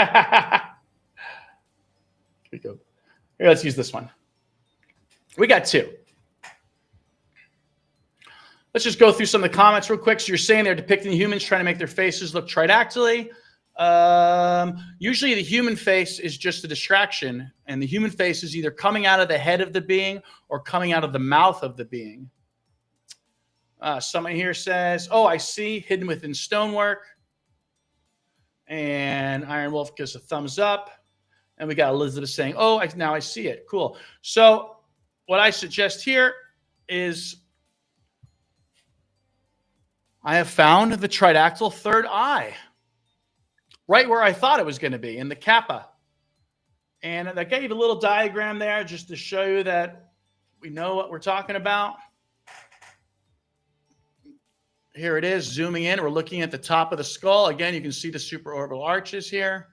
we go. Here, let's use this one. We got two. Let's just go through some of the comments real quick. So you're saying they're depicting humans trying to make their faces look tridactyly. Usually the human face is just a distraction, and the human face is either coming out of the head of the being or coming out of the mouth of the being. Someone here says, oh, I see, hidden within stonework. And Iron Wolf gives a thumbs up. And we got Elizabeth saying, oh, now I see it. Cool. So what I suggest here is I have found the tridactyl third eye right where I thought it was going to be, in the kappa. And I gave a little diagram there just to show you that we know what we're talking about. Here it is, zooming in. We're looking at the top of the skull. Again, you can see the supraorbital arches here.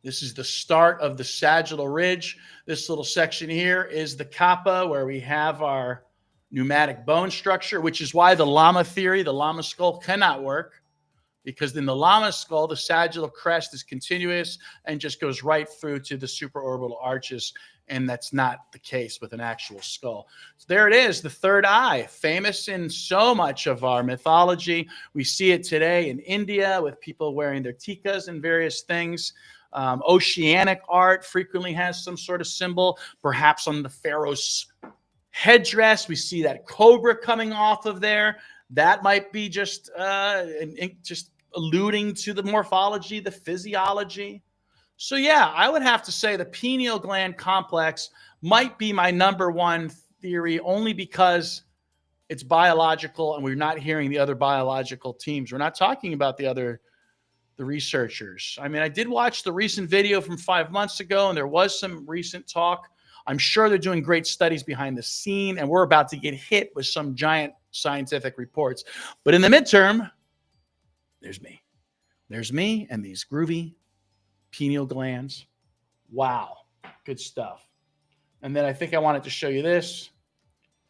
This is the start of the sagittal ridge. This little section here is the kappa, where we have our pneumatic bone structure, which is why the llama theory, the llama skull, cannot work. Because in the llama skull, the sagittal crest is continuous and just goes right through to the supraorbital arches. And that's not the case with an actual skull. So there it is, the third eye, famous in so much of our mythology. We see it today in India with people wearing their tikas and various things. Oceanic art frequently has some sort of symbol. Perhaps on the pharaoh's headdress, we see that cobra coming off of there. That might be just alluding to the morphology, the physiology. So yeah, I would have to say the pineal gland complex might be my number one theory, only because it's biological and we're not hearing the other biological teams. We're not talking about the researchers. I mean, I did watch the recent video from 5 months ago, and there was some recent talk. I'm sure they're doing great studies behind the scene, and we're about to get hit with some giant scientific reports. But in the midterm, there's me. There's me and these groovy pineal glands. Wow, good stuff. And then I think I wanted to show you this.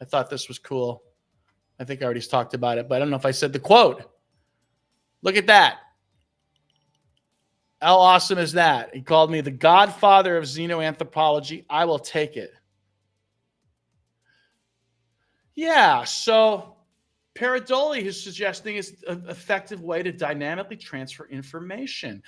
I thought this was cool. I think I already talked about it, but I don't know if I said the quote. Look at that. How awesome is that? He called me the godfather of xenoanthropology. I will take it. Yeah, so pareidolia is suggesting is an effective way to dynamically transfer information,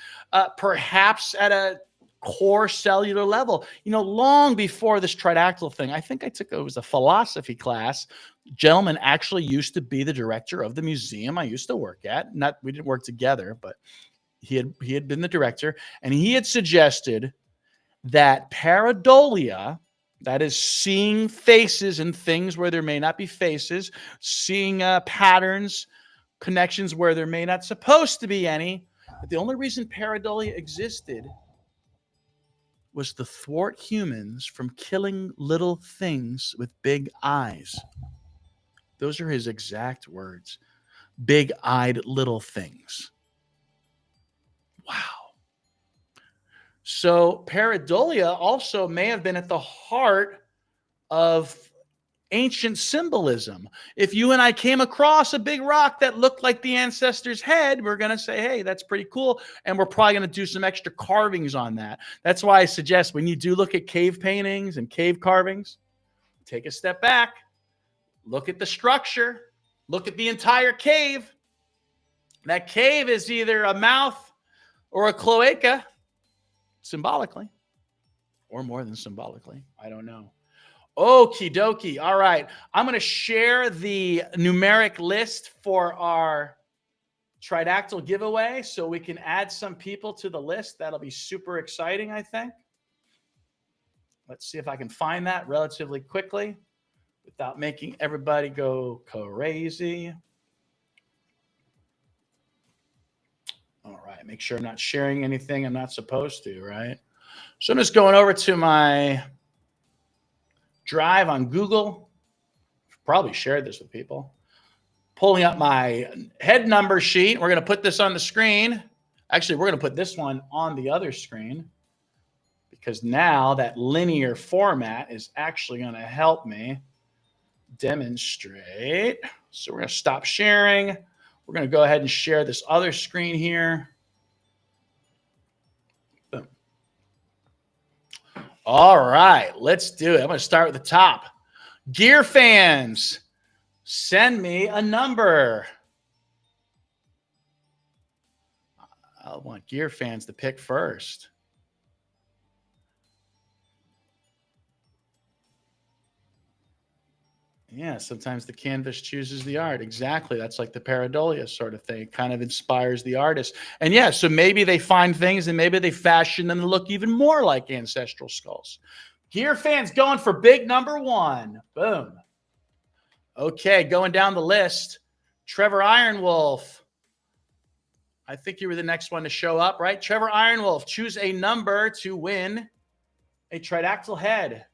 perhaps at a core cellular level. You know, long before this tridactyl thing, I think it was a philosophy class. Gentleman actually used to be the director of the museum I used to work at. We didn't work together, but he had been the director, and he had suggested that pareidolia, that is seeing faces and things where there may not be faces, seeing patterns, connections where there may not supposed to be any. But the only reason pareidolia existed was to thwart humans from killing little things with big eyes. Those are his exact words. Big-eyed little things. Wow. So pareidolia also may have been at the heart of ancient symbolism. If you and I came across a big rock that looked like the ancestor's head, we're going to say, hey, that's pretty cool. And we're probably going to do some extra carvings on that. That's why I suggest when you do look at cave paintings and cave carvings, take a step back, look at the structure, look at the entire cave. That cave is either a mouth or a cloaca, symbolically, or more than symbolically. I don't know. Okie dokie. All right. I'm going to share the numeric list for our Tridactyl giveaway so we can add some people to the list. That'll be super exciting, I think. Let's see if I can find that relatively quickly without making everybody go crazy. All right, make sure I'm not sharing anything I'm not supposed to, right? So I'm just going over to my drive on Google. Probably shared this with people. pulling up my head number sheet. We're going to put this on the screen. Actually, we're going to put this one on the other screen because now that linear format is actually going to help me demonstrate. So we're going to stop sharing. We're going to go ahead and share this other screen here. Boom. All right, let's do it. I'm going to start with the top. Gear fans, send me a number. I want Gear fans to pick first. Yeah, sometimes the canvas chooses the art. Exactly. That's like the pareidolia sort of thing. It kind of inspires the artist. And yeah, so maybe they find things and maybe they fashion them to look even more like ancestral skulls. Gear fans going for big number 1. Boom. Okay, going down the list. Trevor Ironwolf. I think you were the next one to show up, right? Trevor Ironwolf, choose a number to win a Tridactyl head.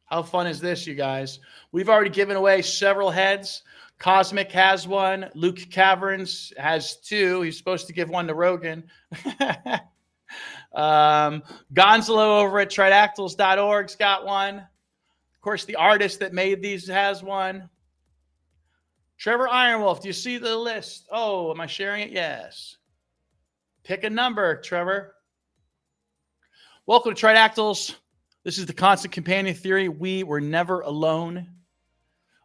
How fun is this, you guys? We've already given away several heads. Cosmic has one. Luke Caverns has 2. He's supposed to give one to Rogan. Gonzalo over at tridactyls.org's got one. Of course, the artist that made these has one. Trevor Ironwolf, do you see the list? Oh, am I sharing it? Yes. Pick a number, Trevor. Welcome to Tridactyls. This is the constant companion theory. We were never alone.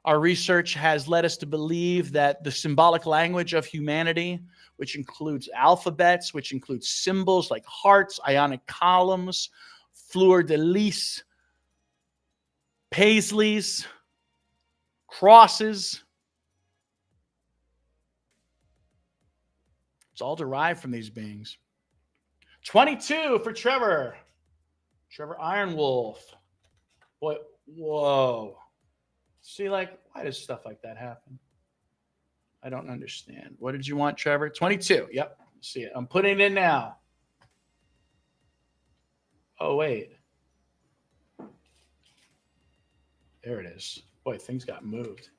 Our research has led us to believe that the symbolic language of humanity, which includes alphabets, which includes symbols like hearts, ionic columns, fleur-de-lis, paisleys, crosses, it's all derived from these beings. 22 for Trevor. Trevor Ironwolf. Boy, whoa. See, like, why does stuff like that happen? I don't understand. What did you want, Trevor? 22. Yep. See it. I'm putting it in now. Oh, wait. There it is. Boy, things got moved.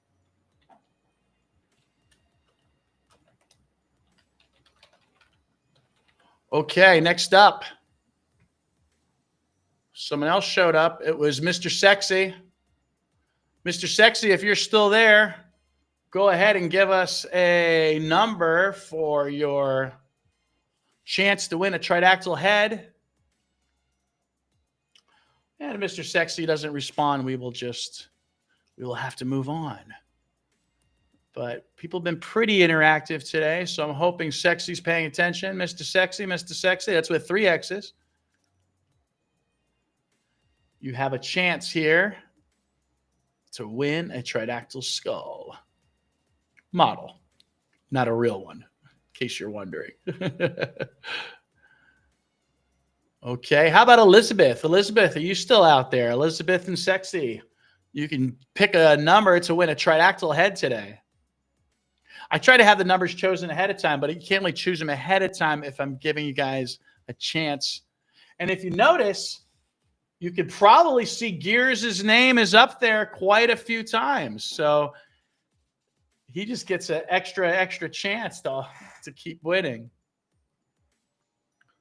Okay, next up. Someone else showed up. It was Mr. Sexy. Mr. Sexy, if you're still there, go ahead and give us a number for your chance to win a Tridactyl head. And Mr. Sexy doesn't respond. We will have to move on. But people have been pretty interactive today, so I'm hoping Sexy's paying attention. Mr. Sexy, Mr. Sexy, that's with 3 X's. You have a chance here to win a Tridactyl skull model, not a real one, in case you're wondering. Okay, how about Elizabeth? Elizabeth, are you still out there? Elizabeth and Sexy, you can pick a number to win a Tridactyl head today. I try to have the numbers chosen ahead of time, but you can't really choose them ahead of time if I'm giving you guys a chance. And if you notice, you could probably see Gears' name is up there quite a few times. So he just gets an extra chance to keep winning.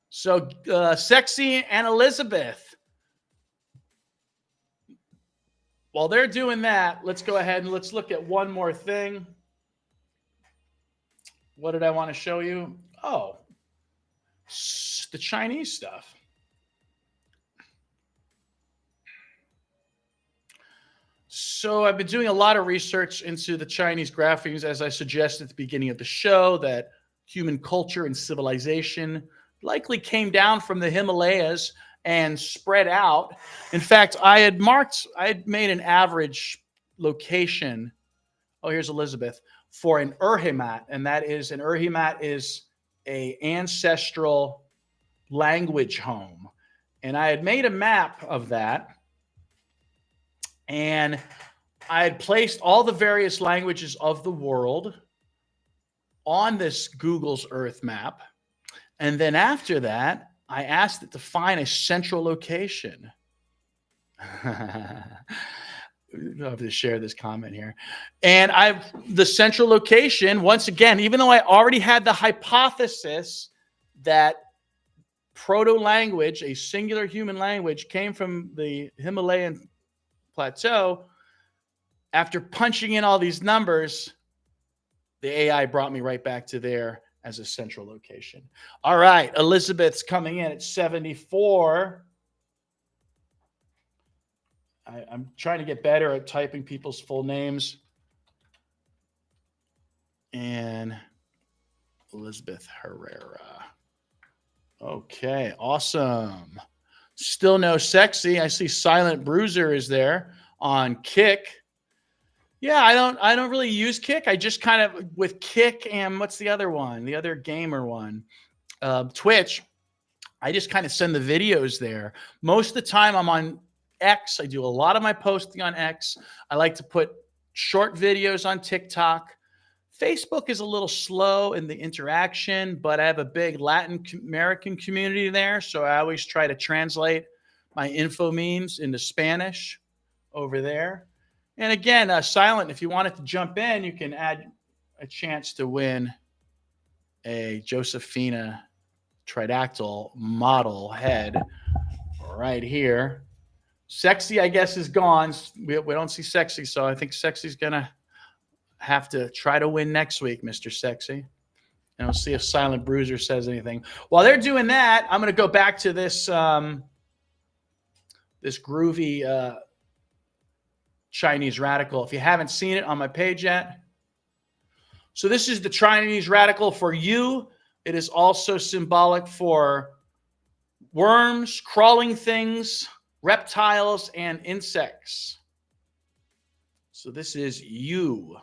So Sexy and Elizabeth, while they're doing that, let's go ahead and let's look at one more thing. What did I want to show you? Oh, the Chinese stuff. So I've been doing a lot of research into the Chinese graphemes, as I suggested at the beginning of the show, that human culture and civilization likely came down from the Himalayas and spread out. In fact, I had made an average location. Oh, here's Elizabeth, for an Urhimat, and that is an Urhimat is a ancestral language home. And I had made a map of that. And I had placed all the various languages of the world on this Google's Earth map. And then after that, I asked it to find a central location. I'll have to share this comment here. And the central location, once again, even though I already had the hypothesis that proto-language, a singular human language, came from the Himalayan plateau, after punching in all these numbers, the AI brought me right back to there as a central location. All right, Elizabeth's coming in at 74. I'm trying to get better at typing people's full names. And Elizabeth Herrera. Okay, awesome. Still no sexy. I see Silent Bruiser is there on Kick. Yeah, I don't really use Kick. I just kind of with Kick and what's the other one? The other gamer one, Twitch. I just kind of send the videos there. Most of the time I'm on X. I do a lot of my posting on X. I like to put short videos on TikTok. Facebook is a little slow in the interaction, but I have a big Latin American community there. So I always try to translate my info memes into Spanish over there. And again, Silent, if you wanted to jump in, you can add a chance to win a Josephina Tridactyl model head right here. Sexy, I guess, is gone. We don't see Sexy, so I think Sexy's going to have to try to win next week, Mr. Sexy. And we'll see if Silent Bruiser says anything. While they're doing that, I'm going to go back to this this groovy Chinese radical. If you haven't seen it on my page yet. So this is the Chinese radical for you. It is also symbolic for worms, crawling things, reptiles, and insects. So this is you.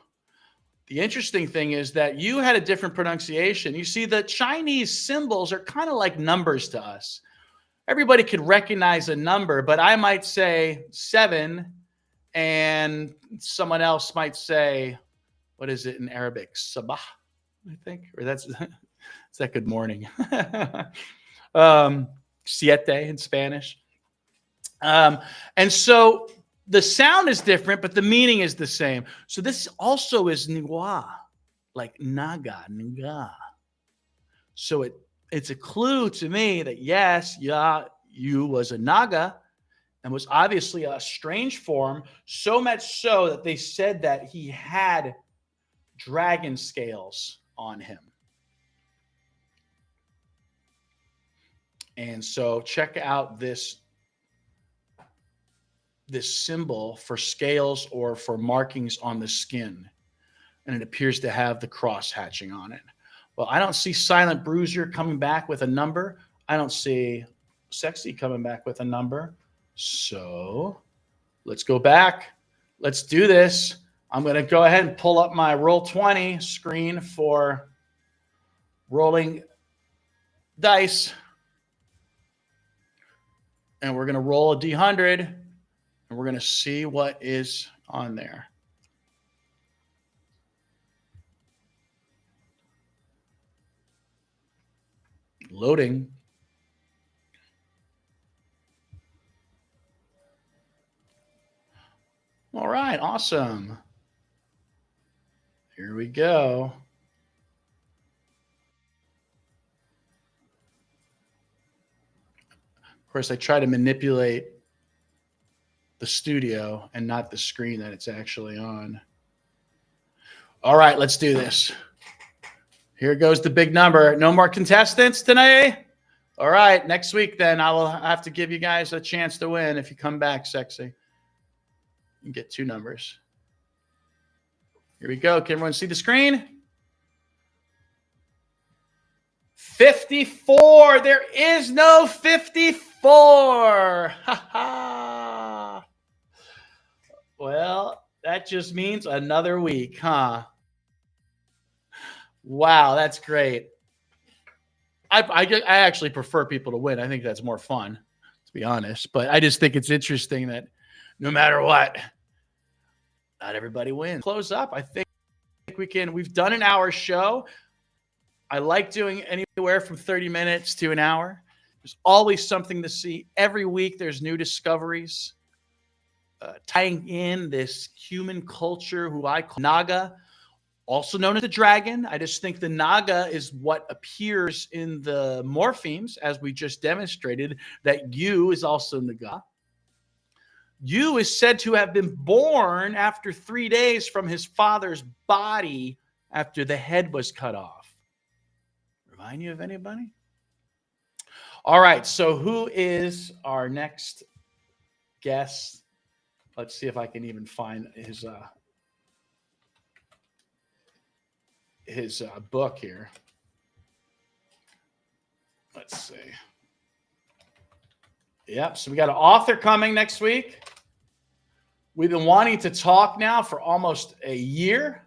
The interesting thing is that you had a different pronunciation. You see, the Chinese symbols are kind of like numbers to us. Everybody could recognize a number, but I might say 7, and someone else might say, what is it in Arabic? Sabah, I think, or is that good morning? Siete in Spanish. And so the sound is different, but the meaning is the same. So this also is Niwa, like Naga, Naga. So it's a clue to me that yes, you was a Naga and was obviously a strange form, so much so that they said that he had dragon scales on him. And so check out this symbol for scales or for markings on the skin. And it appears to have the cross hatching on it. Well, I don't see Silent Bruiser coming back with a number. I don't see Sexy coming back with a number. So let's go back. Let's do this. I'm going to go ahead and pull up my Roll20 screen for rolling dice. And we're going to roll a D100. And we're going to see what is on there. Loading. All right, awesome. Here we go. Of course, I try to manipulate the studio and not the screen that it's actually on. All right, let's do this. Here goes the big number. No more contestants today? All right, next week then I will have to give you guys a chance to win if you come back, Sexy. You can get 2 numbers. Here we go. Can everyone see the screen? 54. There is no 54. Ha ha. Well, that just means another week, huh? Wow, that's great. I actually prefer people to win. I think that's more fun, to be honest. But I just think it's interesting that no matter what, not everybody wins. Close up. I think we've done an hour show. I like doing anywhere from 30 minutes to an hour. There's always something to see. Every week there's new discoveries. tying in this human culture who I call Naga, also known as the dragon. I just think the Naga is what appears in the morphemes, as we just demonstrated, that Yu is also Naga. Yu is said to have been born after 3 days from his father's body after the head was cut off. Remind you of anybody? All right, so who is our next guest? Let's see if I can even find his book here. Let's see. Yep, so we got an author coming next week. We've been wanting to talk now for almost a year.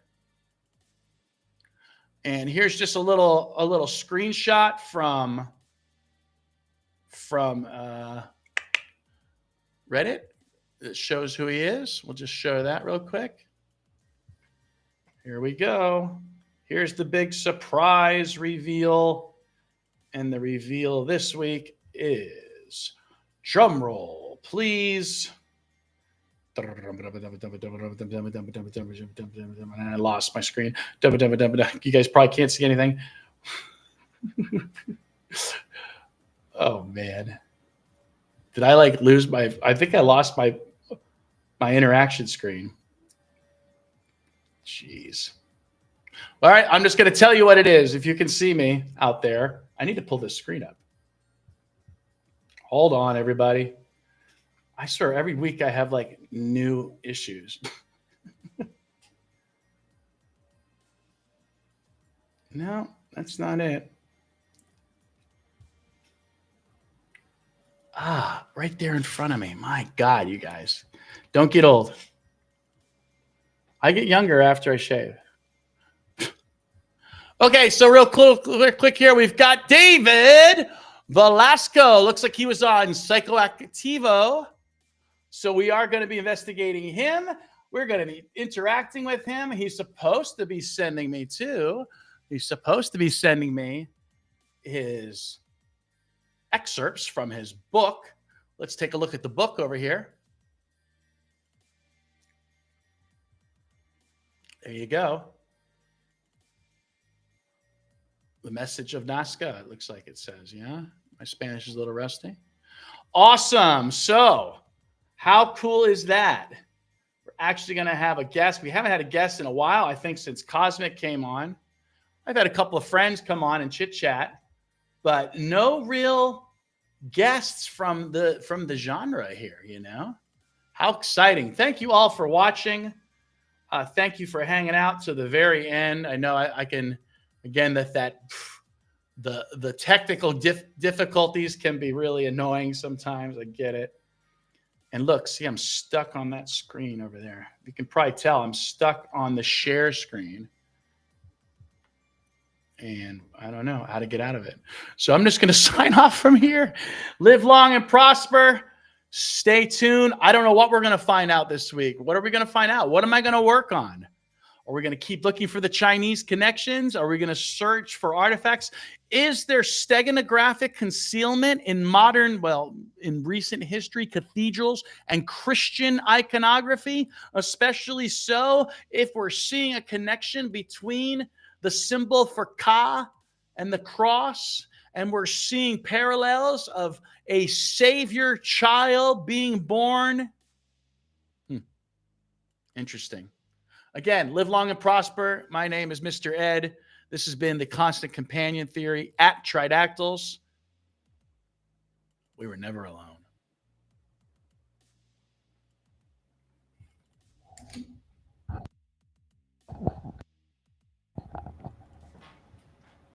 And here's just a little screenshot from Reddit that shows who he is. We'll just show that real quick. Here we go. Here's the big surprise reveal. And the reveal this week is, drum roll, please. And I lost my screen. You guys probably can't see anything. Oh man. Did I lose my, I think I lost my interaction screen. Jeez. All right, I'm just going to tell you what it is. If you can see me out there, I need to pull this screen up. Hold on, everybody. I swear every week I have new issues. No, that's not it. Ah, right there in front of me. My God, you guys. Don't get old. I get younger after I shave. Okay, so real quick here, we've got David Velasco. Looks like he was on Psychoactivo. So we are going to be investigating him. We're going to be interacting with him. He's supposed to be sending me his excerpts from his book. Let's take a look at the book over here. There you go. The Message of Nazca, it looks like it says, yeah? My Spanish is a little rusty. Awesome. So how cool is that? We're actually going to have a guest. We haven't had a guest in a while, I think, since Cosmic came on. I've had a couple of friends come on and chit-chat, but no real guests from the genre here, you know? How exciting. Thank you all for watching. Thank you for hanging out to the very end. I know I can, again, the technical difficulties can be really annoying sometimes. I get it. And look, see, I'm stuck on that screen over there. You can probably tell I'm stuck on the share screen. And I don't know how to get out of it. So I'm just going to sign off from here. Live long and prosper. Stay tuned. I don't know what we're going to find out this week. What are we going to find out? What am I going to work on? Are we going to keep looking for the Chinese connections? Are we going to search for artifacts? Is there steganographic concealment in in recent history, cathedrals and Christian iconography? Especially so if we're seeing a connection between the symbol for Ka and the cross, and we're seeing parallels of a savior child being born. Interesting. Again, live long and prosper. My name is Mr. Ed. This has been the Constant Companion Theory at Tridactyls. We were never alone.